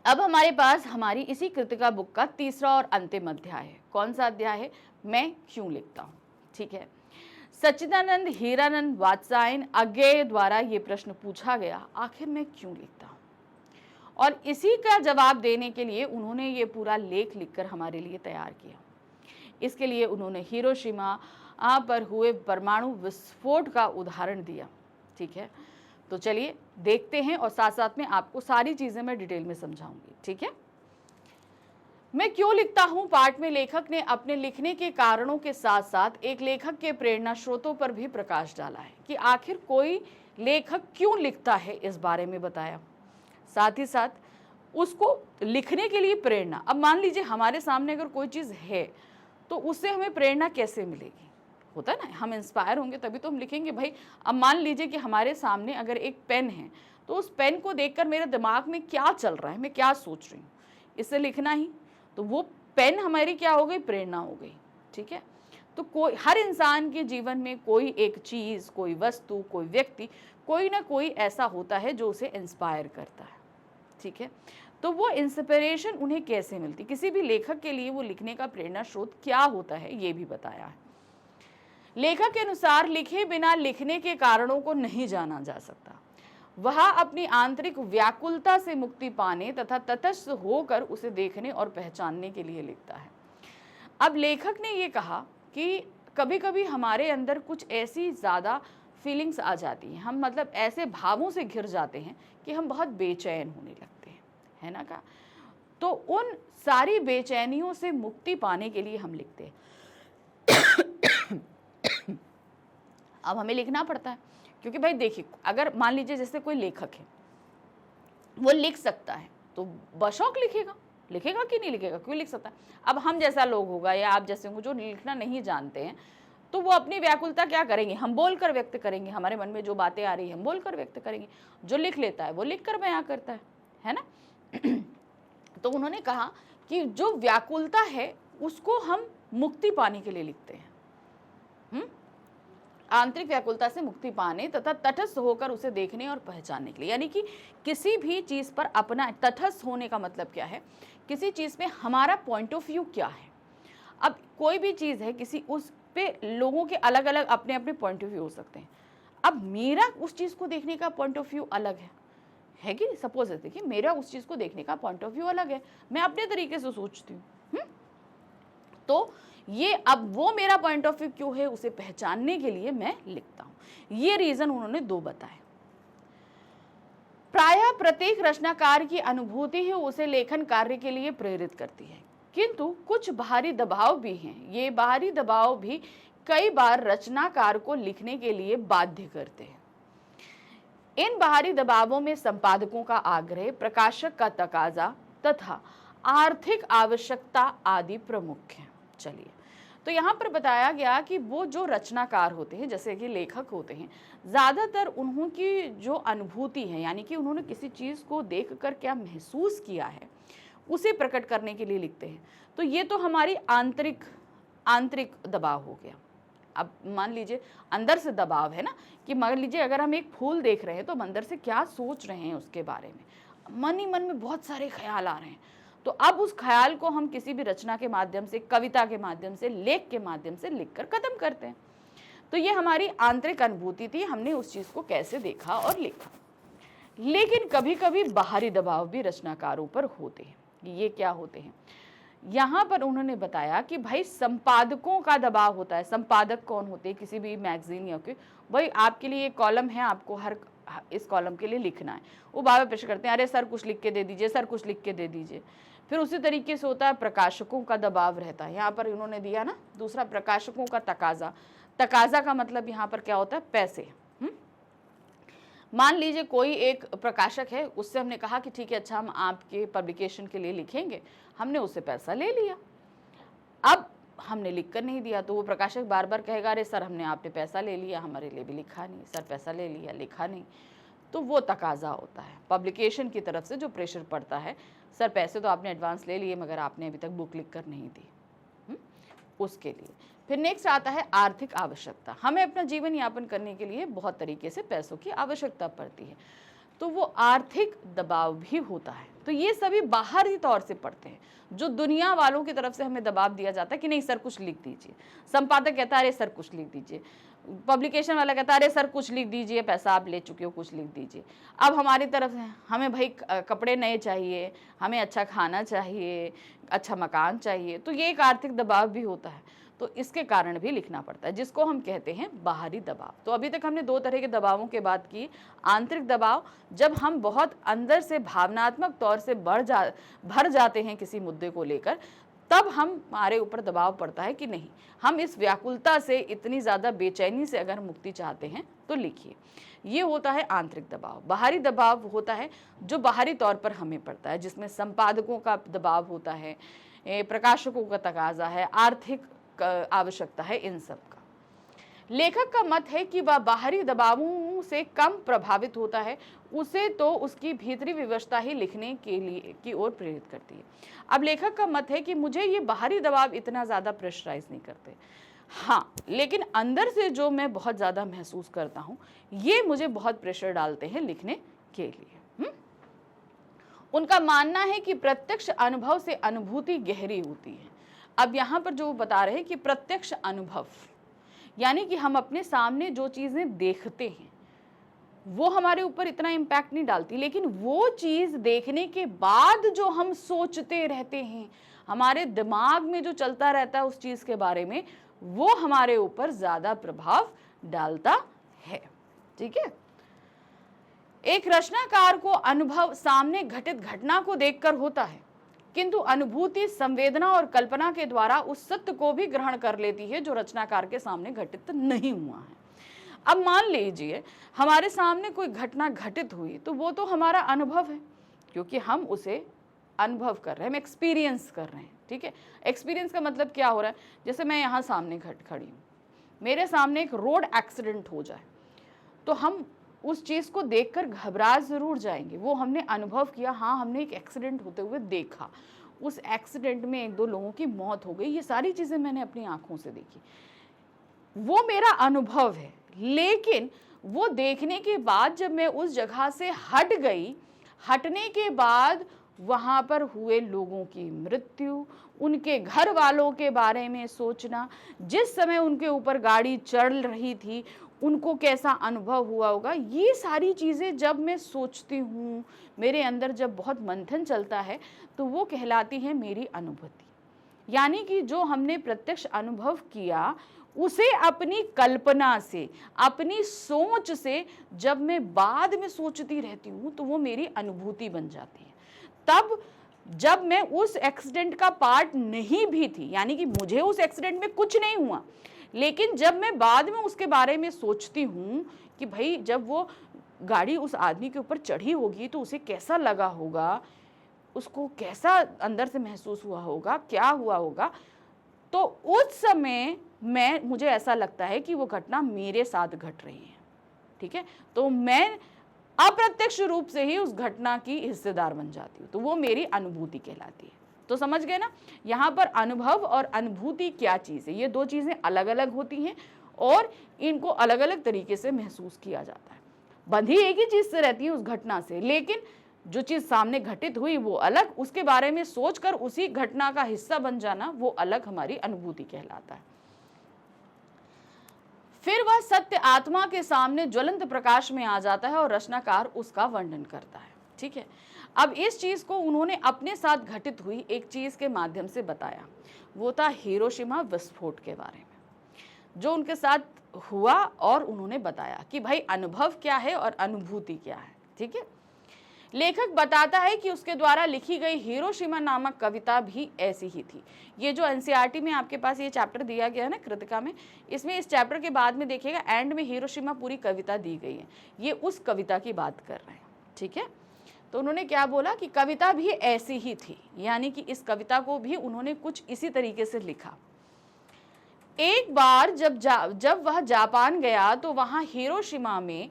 अब हमारे पास हमारी इसी कृतिका बुक का तीसरा और अंतिम अध्याय है। कौन सा अध्याय है? मैं क्यों लिखता हूँ। ठीक है, सच्चिदानंद हीरानंद वात्सायन अज्ञेय द्वारा ये प्रश्न पूछा गया, आखिर मैं क्यों लिखता हूँ, और इसी का जवाब देने के लिए उन्होंने ये पूरा लेख लिखकर हमारे लिए तैयार किया। इसके लिए उन्होंने हिरोशिमा पर हुए परमाणु विस्फोट का उदाहरण दिया। ठीक है, तो चलिए देखते हैं और साथ साथ में आपको सारी चीजें मैं डिटेल में समझाऊंगी। ठीक है, मैं क्यों लिखता हूं पाठ में लेखक ने अपने लिखने के कारणों के साथ साथ एक लेखक के प्रेरणा स्रोतों पर भी प्रकाश डाला है कि आखिर कोई लेखक क्यों लिखता है, इस बारे में बताया। साथ ही साथ उसको लिखने के लिए प्रेरणा, अब मान लीजिए हमारे सामने अगर कोई चीज़ है तो उससे हमें प्रेरणा कैसे मिलेगी, होता है ना, हम इंस्पायर होंगे तभी तो हम लिखेंगे भाई। अब मान लीजिए कि हमारे सामने अगर एक पेन है तो उस पेन को देखकर मेरे दिमाग में क्या चल रहा है, मैं क्या सोच रही हूँ, इससे लिखना ही, तो वो पेन हमारी क्या हो गई, प्रेरणा हो गई। ठीक है, तो कोई हर इंसान के जीवन में कोई एक चीज़, कोई वस्तु, कोई व्यक्ति, कोई ना कोई ऐसा होता है जो उसे इंस्पायर करता है। ठीक है, तो वो इंस्पिरेशन उन्हें कैसे मिलती, किसी भी लेखक के लिए वो लिखने का प्रेरणा स्रोत क्या होता है, ये भी बताया है। लेखक के अनुसार लिखे बिना लिखने के कारणों को नहीं जाना जा सकता। वह अपनी आंतरिक व्याकुलता से मुक्ति पाने तथा तटस्थ होकर उसे देखने और पहचानने के लिए लिखता है। अब लेखक ने ये कहा कि कभी कभी हमारे अंदर कुछ ऐसी ज़्यादा फीलिंग्स आ जाती हैं, हम मतलब ऐसे भावों से घिर जाते हैं कि हम बहुत बेचैन होने लगते हैं, है ना का, तो उन सारी बेचैनियों से मुक्ति पाने के लिए हम लिखते हैं। अब हमें लिखना पड़ता है क्योंकि भाई देखिए, अगर मान लीजिए जैसे कोई लेखक है, वो लिख सकता है तो बशौक लिखेगा, लिखेगा कि नहीं लिखेगा, क्यों लिख सकता है। अब हम जैसा लोग होगा या आप जैसे होंगे जो लिखना नहीं जानते हैं, तो वो अपनी व्याकुलता क्या करेंगे, हम बोलकर व्यक्त करेंगे, हमारे मन में जो बातें आ रही है हम बोलकर व्यक्त करेंगे। जो लिख लेता है वो लिख कर बयां करता है ना। तो उन्होंने कहा कि जो व्याकुलता है उसको हम मुक्ति पाने के लिए लिखते हैं, आंतरिक व्याकुलता से मुक्ति पाने तथा तटस्थ होकर उसे देखने और पहचानने के लिए। यानी कि किसी भी चीज़ पर अपना तटस्थ होने का मतलब क्या है, किसी चीज़ में हमारा पॉइंट ऑफ व्यू क्या है। अब कोई भी चीज़ है, किसी उस पे लोगों के अलग अलग अपने अपने पॉइंट ऑफ व्यू हो सकते हैं। अब मेरा उस चीज़ को देखने का पॉइंट ऑफ व्यू अलग है कि सपोज है, देखिए मेरा उस चीज़ को देखने का पॉइंट ऑफ व्यू अलग है, मैं अपने तरीके से सोचती हूँ। तो ये अब वो मेरा पॉइंट ऑफ व्यू क्यों है, उसे पहचानने के लिए मैं लिखता हूं। ये रीजन उन्होंने दो बताए। प्रायः प्रत्येक रचनाकार की अनुभूति ही उसे लेखन कार्य के लिए प्रेरित करती है, किंतु कुछ बाहरी दबाव भी हैं। ये बाहरी दबाव भी कई बार रचनाकार को लिखने के लिए बाध्य करते हैं। इन बाहरी दबावों में संपादकों का आग्रह, प्रकाशक का तकाजा तथा आर्थिक आवश्यकता आदि प्रमुख हैं। चलिए, तो यहाँ पर बताया गया कि वो जो रचनाकार होते हैं, जैसे कि लेखक होते हैं, ज़्यादातर उन्हों की जो अनुभूति है, यानी कि उन्होंने किसी चीज़ को देखकर क्या महसूस किया है, उसे प्रकट करने के लिए लिखते हैं। तो ये तो हमारी आंतरिक दबाव हो गया। अब मान लीजिए अंदर से दबाव है ना, कि मान लीजिए अगर हम एक फूल देख रहे हैं तो हम अंदर से क्या सोच रहे हैं उसके बारे में, मन ही मन में बहुत सारे ख्याल आ रहे हैं। तो अब उस ख्याल को हम किसी भी रचना के माध्यम से, कविता के माध्यम से, लेख के माध्यम से लिखकर खत्म करते हैं। तो ये हमारी आंतरिक अनुभूति थी, हमने उस चीज़ को कैसे देखा और लिखा। लेकिन कभी कभी बाहरी दबाव भी रचनाकारों पर होते हैं। ये क्या होते हैं, यहाँ पर उन्होंने बताया कि भाई संपादकों का दबाव होता है। संपादक कौन होते हैं किसी भी मैगजीन या कोई, भाई आपके लिए एक कॉलम है, आपको हर इस कॉलम के लिए लिखना है। वो बार बार पेश करते हैं, अरे सर कुछ लिख के दे दीजिए, सर कुछ लिख के दे दीजिए। फिर उसी तरीके से होता है, प्रकाशकों का दबाव रहता है। यहाँ पर उन्होंने दिया ना दूसरा, प्रकाशकों का तकाजा। तकाजा का मतलब यहाँ पर क्या होता है, पैसे। मान लीजिए कोई एक प्रकाशक है, उससे हमने कहा कि ठीक है अच्छा हम आपके पब्लिकेशन के लिए लिखेंगे, हमने उससे पैसा ले लिया। अब हमने लिख कर नहीं दिया तो वो प्रकाशक बार बार कहेगा अरे सर हमने आपने पैसा ले लिया, हमारे लिए भी लिखा नहीं, सर पैसा ले लिया लिखा नहीं। तो वो तकाजा होता है पब्लिकेशन की तरफ से, जो प्रेशर पड़ता है, सर पैसे तो आपने एडवांस ले लिए मगर आपने अभी तक बुक लिख कर नहीं दी, उसके लिए। फिर नेक्स्ट आता है आर्थिक आवश्यकता। हमें अपना जीवन यापन करने के लिए बहुत तरीके से पैसों की आवश्यकता पड़ती है, तो वो आर्थिक दबाव भी होता है। तो ये सभी बाहरी तौर से पड़ते हैं, जो दुनिया वालों की तरफ से हमें दबाव दिया जाता है कि नहीं सर कुछ लिख दीजिए। संपादक कहता है अरे सर कुछ लिख दीजिए, पब्लिकेशन वाला कहता है अरे सर कुछ लिख दीजिए, पैसा आप ले चुके हो कुछ लिख दीजिए। अब हमारी तरफ से हमें भाई कपड़े नए चाहिए, हमें अच्छा खाना चाहिए, अच्छा मकान चाहिए, तो ये एक आर्थिक दबाव भी होता है। तो इसके कारण भी लिखना पड़ता है, जिसको हम कहते हैं बाहरी दबाव। तो अभी तक हमने दो तरह के दबावों की बात की। आंतरिक दबाव, जब हम बहुत अंदर से भावनात्मक तौर से भर जाते हैं किसी मुद्दे को लेकर, तब हमारे ऊपर दबाव पड़ता है कि नहीं हम इस व्याकुलता से, इतनी ज़्यादा बेचैनी से अगर मुक्ति चाहते हैं तो लिखिए। ये होता है आंतरिक दबाव। बाहरी दबाव होता है जो बाहरी तौर पर हमें पड़ता है, जिसमें संपादकों का दबाव होता है, प्रकाशकों का तकाजा है, आर्थिक आवश्यकता है, इन सब का। लेखक का मत है कि वह बाहरी दबावों से कम प्रभावित होता है, उसे तो उसकी भीतरी विवशता ही लिखने के लिए की ओर प्रेरित करती है। अब लेखक का मत है कि मुझे ये बाहरी दबाव इतना ज़्यादा प्रेशराइज नहीं करते, हाँ लेकिन अंदर से जो मैं बहुत ज़्यादा महसूस करता हूँ ये मुझे बहुत प्रेशर डालते हैं लिखने के लिए। उनका मानना है कि प्रत्यक्ष अनुभव से अनुभूति गहरी होती है। अब यहाँ पर जो बता रहे हैं कि प्रत्यक्ष अनुभव यानी कि हम अपने सामने जो चीज़ें देखते हैं वो हमारे ऊपर इतना इम्पैक्ट नहीं डालती, लेकिन वो चीज़ देखने के बाद जो हम सोचते रहते हैं, हमारे दिमाग में जो चलता रहता है उस चीज़ के बारे में, वो हमारे ऊपर ज़्यादा प्रभाव डालता है। ठीक है। एक रचनाकार को अनुभव सामने घटित घटना को देखकर होता है, किंतु अनुभूति संवेदना और कल्पना के द्वारा उस सत्य को भी ग्रहण कर लेती है जो रचनाकार के सामने घटित नहीं हुआ है। अब मान लीजिए हमारे सामने कोई घटना घटित हुई, तो वो तो हमारा अनुभव है, क्योंकि हम उसे अनुभव कर रहे हैं, हम एक्सपीरियंस कर रहे हैं। ठीक है। एक्सपीरियंस का मतलब क्या हो रहा है, जैसे मैं यहाँ सामने खड़ी हूँ, मेरे सामने एक रोड एक्सीडेंट हो जाए तो हम उस चीज़ को देखकर घबरा ज़रूर जाएंगे। वो हमने अनुभव किया, हाँ हमने एक एक्सीडेंट होते हुए देखा, उस एक्सीडेंट में 1-2 लोगों की मौत हो गई, ये सारी चीज़ें मैंने अपनी आंखों से देखी, वो मेरा अनुभव है। लेकिन वो देखने के बाद जब मैं उस जगह से हट गई, हटने के बाद वहाँ पर हुए लोगों की मृत्यु, उनके घर वालों के बारे में सोचना, जिस समय उनके ऊपर गाड़ी चढ़ रही थी उनको कैसा अनुभव हुआ होगा, ये सारी चीज़ें जब मैं सोचती हूँ, मेरे अंदर जब बहुत मंथन चलता है, तो वो कहलाती है मेरी अनुभूति। यानी कि जो हमने प्रत्यक्ष अनुभव किया उसे अपनी कल्पना से, अपनी सोच से जब मैं बाद में सोचती रहती हूँ तो वो मेरी अनुभूति बन जाती है। तब जब मैं उस एक्सीडेंट का पार्ट नहीं भी थी, यानी कि मुझे उस एक्सीडेंट में कुछ नहीं हुआ, लेकिन जब मैं बाद में उसके बारे में सोचती हूँ कि भाई जब वो गाड़ी उस आदमी के ऊपर चढ़ी होगी तो उसे कैसा लगा होगा, उसको कैसा अंदर से महसूस हुआ होगा, क्या हुआ होगा, तो उस समय मुझे ऐसा लगता है कि वो घटना मेरे साथ घट रही है। ठीक है। तो मैं अप्रत्यक्ष रूप से ही उस घटना की हिस्सेदार बन जाती हूँ, तो वो मेरी अनुभूति कहलाती है। तो समझ गए ना, यहाँ पर अनुभव और अनुभूति क्या चीज़ है, ये दो चीज़ें अलग अलग होती हैं और इनको अलग अलग तरीके से महसूस किया जाता है। बंधी एक ही चीज़ से रहती है, उस घटना से, लेकिन जो चीज़ सामने घटित हुई वो अलग, उसके बारे में सोचकर उसी घटना का हिस्सा बन जाना वो अलग हमारी अनुभूति कहलाता है। फिर वह सत्य आत्मा के सामने ज्वलंत प्रकाश में आ जाता है और रचनाकार उसका वर्णन करता है। ठीक है। अब इस चीज़ को उन्होंने अपने साथ घटित हुई एक चीज़ के माध्यम से बताया, वो था हिरोशिमा विस्फोट के बारे में, जो उनके साथ हुआ और उन्होंने बताया कि भाई अनुभव क्या है और अनुभूति क्या है। ठीक है। लेखक बताता है कि उसके द्वारा लिखी गई हिरोशिमा नामक कविता भी ऐसी ही थी। ये जो एनसीईआरटी में आपके पास ये चैप्टर दिया गया है ना कृतिका में, इसमें इस चैप्टर के बाद में देखिएगा एंड में हिरोशिमा पूरी कविता दी गई है, ये उस कविता की बात कर रहे हैं। ठीक है, तो उन्होंने क्या बोला कि कविता भी ऐसी ही थी, यानी कि इस कविता को भी उन्होंने कुछ इसी तरीके से लिखा। एक बार जब वह जापान गया तो वहां हिरोशिमा में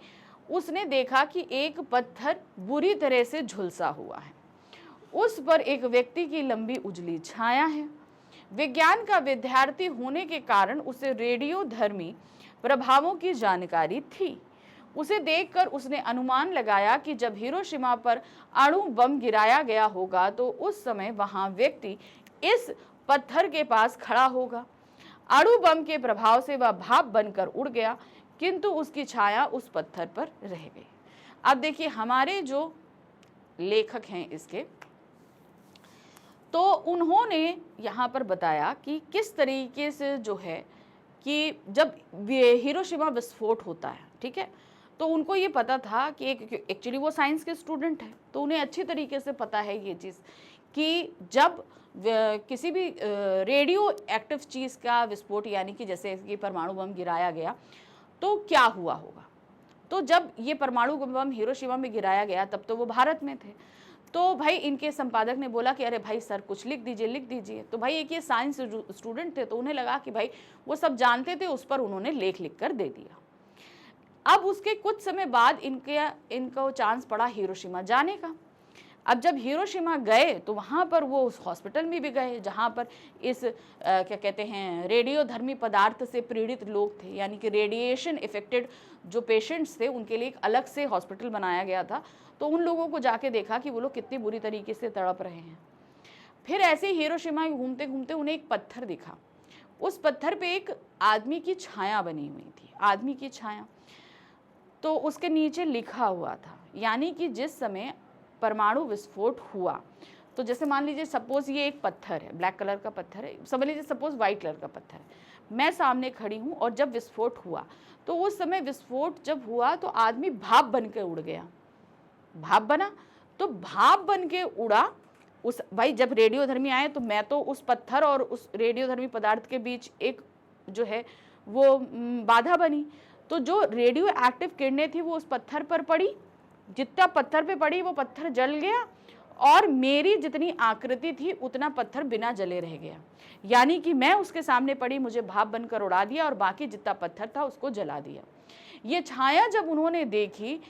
उसने देखा कि एक पत्थर बुरी तरह से झुलसा हुआ है, उस पर एक व्यक्ति की लंबी उजली छाया है। विज्ञान का विद्यार्थी होने के कारण उसे रेडियोधर्मी प्रभावों की जानकारी थी। उसे देखकर उसने अनुमान लगाया कि जब हिरोशिमा पर अणु बम गिराया गया होगा तो उस समय वहां व्यक्ति इस पत्थर के पास खड़ा होगा। अणु बम के प्रभाव से वह भाप बनकर उड़ गया, किंतु उसकी छाया उस पत्थर पर रह गई। अब देखिए हमारे जो लेखक हैं इसके, तो उन्होंने यहाँ पर बताया कि किस तरीके से जो है कि जब हिरोशिमा विस्फोट होता है, ठीक है, तो उनको ये पता था कि एक्चुअली वो साइंस के स्टूडेंट हैं, तो उन्हें अच्छी तरीके से पता है ये चीज़ कि जब किसी भी रेडियो एक्टिव चीज़ का विस्फोट, यानी कि जैसे कि परमाणु बम गिराया गया तो क्या हुआ होगा। तो जब ये परमाणु बम हिरोशिमा में गिराया गया तब तो वो भारत में थे, तो भाई इनके संपादक ने बोला कि अरे भाई सर कुछ लिख दीजिए। तो भाई एक ये साइंस स्टूडेंट थे, तो उन्हें लगा कि भाई वो सब जानते थे, उस पर उन्होंने लेख लिख कर दे दिया। अब उसके कुछ समय बाद इनको चांस पड़ा हिरोशिमा जाने का। अब जब हिरोशिमा गए तो वहाँ पर वो उस हॉस्पिटल में भी गए जहाँ पर इस क्या कहते हैं रेडियोधर्मी पदार्थ से पीड़ित लोग थे, यानी कि रेडिएशन इफेक्टेड जो पेशेंट्स थे उनके लिए एक अलग से हॉस्पिटल बनाया गया था। तो उन लोगों को जाके देखा कि वो लोग कितनी बुरी तरीके से तड़प रहे हैं। फिर ऐसे ही हिरोशिमा घूमते घूमते उन्हें एक पत्थर दिखा, उस पत्थर पे एक आदमी की छाया बनी हुई थी, आदमी की छाया। तो उसके नीचे लिखा हुआ था, यानी कि जिस समय परमाणु विस्फोट हुआ, तो जैसे मान लीजिए सपोज ये एक पत्थर है, ब्लैक कलर का पत्थर है, समझ लीजिए सपोज वाइट कलर का पत्थर है, मैं सामने खड़ी हूँ और जब विस्फोट हुआ तो उस समय विस्फोट जब हुआ तो आदमी भाप बन के उड़ गया, भाप बना, तो भाप बन के उड़ा। उस भाई जब रेडियोधर्मी आए तो मैं तो उस पत्थर और उस रेडियोधर्मी पदार्थ के बीच एक जो है वो बाधा बनी, तो जो रेडियो एक्टिव किरणें थी वो उस पत्थर पर पड़ी, जितना पत्थर पे पड़ी वो पत्थर जल गया और मेरी जितनी आकृति थी उतना पत्थर बिना जले रह गया, यानी कि मैं उसके सामने पड़ी, मुझे भाप बनकर उड़ा दिया और बाकी जितना पत्थर था उसको जला दिया। ये छाया जब उन्होंने देखी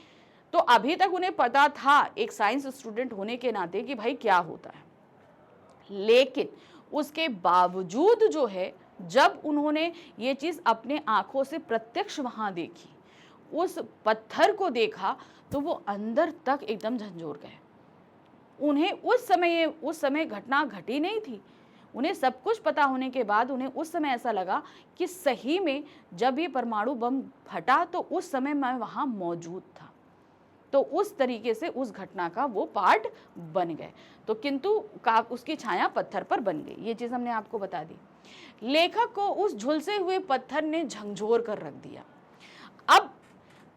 तो अभी तक उन्हें पता था एक साइंस स्टूडेंट होने के नाते कि भाई क्या होता है, लेकिन उसके बावजूद जो है जब उन्होंने ये चीज़ अपने आंखों से प्रत्यक्ष वहां देखी, उस पत्थर को देखा, तो वो अंदर तक एकदम झंझोर गए। उन्हें उस समय घटना घटी नहीं थी, उन्हें सब कुछ पता होने के बाद उन्हें उस समय ऐसा लगा कि सही में जब ये परमाणु बम फटा तो उस समय मैं वहाँ मौजूद था, तो उस तरीके से उस घटना का वो पार्ट बन गए। तो किंतु उसकी छाया पत्थर पर बन गई, ये चीज़ हमने आपको बता दी। लेखक को उस झुलसे हुए पत्थर ने झंझोर कर रख दिया। अब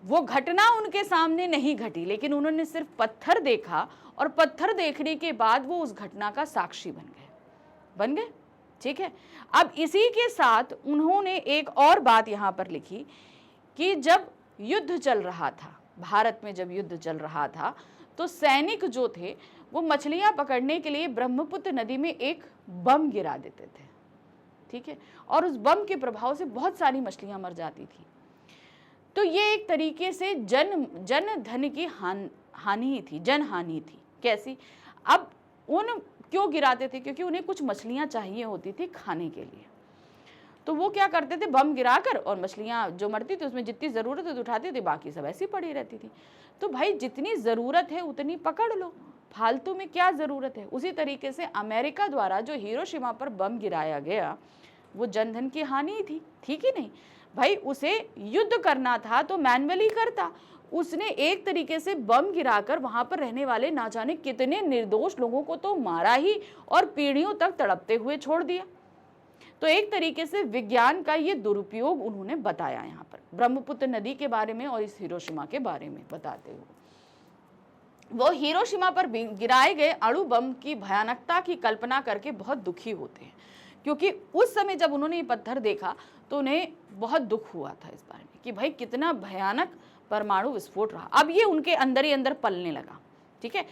वो घटना उनके सामने नहीं घटी, लेकिन उन्होंने सिर्फ पत्थर देखा और पत्थर देखने के बाद वो उस घटना का साक्षी बन गए। ठीक है, अब इसी के साथ उन्होंने एक और बात यहाँ पर लिखी कि जब युद्ध चल रहा था, भारत में जब युद्ध चल रहा था, तो सैनिक जो थे वो मछलियां पकड़ने के लिए ब्रह्मपुत्र नदी में एक बम गिरा देते थे। ठीक है, और उस बम के प्रभाव से बहुत सारी मछलियां मर जाती थी। तो ये एक तरीके से जन धन की हानि थी, जन हानि थी। कैसी? अब उन क्यों गिराते थे? क्योंकि उन्हें कुछ मछलियां चाहिए होती थी खाने के लिए, तो वो क्या करते थे, बम गिराकर, और मछलियां जो मरती थी उसमें जितनी ज़रूरत है तो उठाते थे, बाकी सब ऐसी पड़ी रहती थी। तो भाई जितनी ज़रूरत है उतनी पकड़ लो, फालतू में क्या ज़रूरत है। उसी तरीके से अमेरिका द्वारा जो हिरोशिमा पर बम गिराया गया वो जनधन की हानि थी, ठीक ही नहीं भाई। उसे युद्ध करना था तो मैन्युअली करता, उसने एक तरीके से बम गिराकर वहां पर रहने वाले ना जाने कितने निर्दोष लोगों को तो मारा ही और पीढ़ियों तक तड़पते हुए छोड़ दिया। तो एक तरीके से विज्ञान का ये दुरुपयोग उन्होंने बताया यहाँ पर ब्रह्मपुत्र नदी के बारे में और इस हिरोशिमा के बारे में बताते हुए। वो हिरोशिमा पर गिराए गए अणु बम की भयानकता की कल्पना करके बहुत दुखी होते हैं, क्योंकि उस समय जब उन्होंने ये पत्थर देखा तो उन्हें बहुत दुख हुआ था इस बारे में कि भाई कितना भयानक परमाणु विस्फोट रहा। अब ये उनके अंदर ही अंदर पलने लगा। ठीक है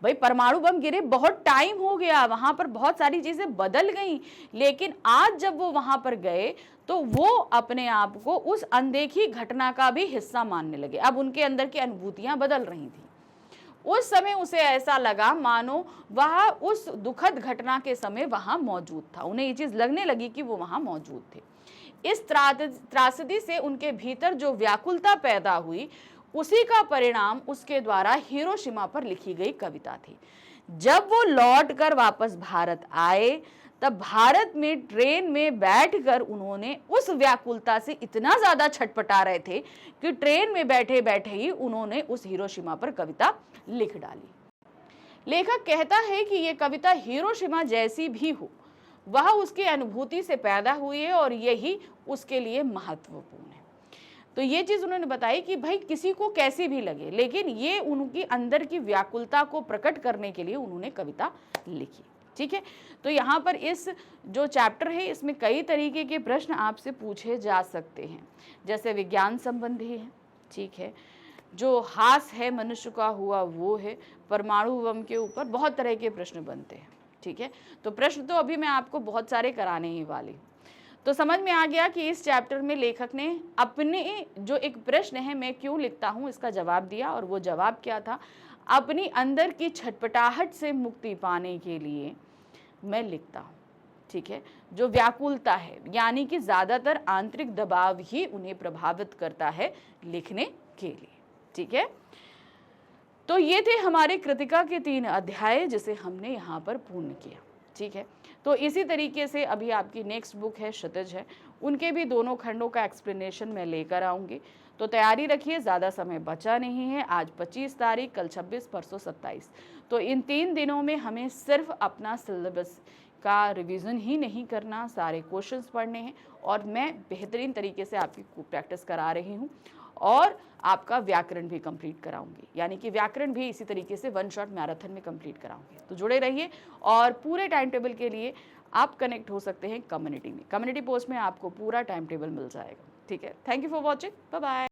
भाई, परमाणु बम गिरे बहुत टाइम हो गया, वहां पर बहुत सारी चीजें बदल गई, लेकिन आज जब वो वहां पर गए तो वो अपने आप को उस अनदेखी घटना का भी हिस्सा मानने लगे। अब उनके अंदर की अनुभूतियां बदल रही थी। उस समय उसे ऐसा लगा मानो वह उस दुखद घटना के समय वहां मौजूद था। उन्हें ये चीज लगने लगी कि वो वहां मौजूद थे। इस त्रासदी से उनके भीतर जो व्याकुलता पैदा हुई, उसी का परिणाम उसके द्वारा हिरोशिमा पर लिखी गई कविता थी। जब वो लौटकर वापस भारत आए, तब भारत में ट्रेन में बैठकर उन्होंने उस व्याकुलता से इतना ज्यादा छटपटा रहे थे कि ट्रेन में बैठे बैठे ही उन्होंने उस हिरोशिमा पर कविता लिख डाली। लेखक कहता है कि यह कविता हिरोशिमा जैसी भी हो, वह उसकी अनुभूति से पैदा हुई है और यही उसके लिए महत्वपूर्ण है। तो ये चीज उन्होंने बताई कि भाई किसी को कैसी भी लगे, लेकिन ये उनकी अंदर की व्याकुलता को प्रकट करने के लिए उन्होंने कविता लिखी। ठीक है, तो यहाँ पर इस जो चैप्टर है इसमें कई तरीके के प्रश्न आपसे पूछे जा सकते हैं, जैसे विज्ञान संबंधी है, ठीक है, जो हास है मनुष्य का हुआ वो है, परमाणु बम के ऊपर बहुत तरह के प्रश्न बनते हैं। ठीक है, तो प्रश्न तो अभी मैं आपको बहुत सारे कराने ही वाली। तो समझ में आ गया कि इस चैप्टर में लेखक ने अपने जो एक प्रश्न है मैं क्यों लिखता हूँ इसका जवाब दिया, और वो जवाब क्या था, अपनी अंदर की छटपटाहट से मुक्ति पाने के लिए मैं लिखता हूँ। ठीक है, जो व्याकुलता है यानी कि ज्यादातर आंतरिक दबाव ही उन्हें प्रभावित करता है लिखने के लिए। ठीक है, तो ये थे हमारे कृतिका के 3 अध्याय जिसे हमने यहाँ पर पूर्ण किया। ठीक है, तो इसी तरीके से अभी आपकी नेक्स्ट बुक है क्षितिज है, उनके भी दोनों खंडों का एक्सप्लेनेशन मैं लेकर आऊँगी। तो तैयारी रखिए, ज़्यादा समय बचा नहीं है। आज 25 तारीख, कल 26, परसों 27। तो इन 3 दिनों में हमें सिर्फ अपना सिलेबस का रिवीजन ही नहीं करना, सारे क्वेश्चंस पढ़ने हैं, और मैं बेहतरीन तरीके से आपकी प्रैक्टिस करा रही हूँ, और आपका व्याकरण भी कंप्लीट कराऊंगी, यानी कि व्याकरण भी इसी तरीके से 1 शॉट मैराथन में कंप्लीट कराऊंगी। तो जुड़े रहिए, और पूरे टाइम टेबल के लिए आप कनेक्ट हो सकते हैं कम्युनिटी में। कम्युनिटी पोस्ट में आपको पूरा टाइम टेबल मिल जाएगा। ठीक है, thank you for watching, bye bye.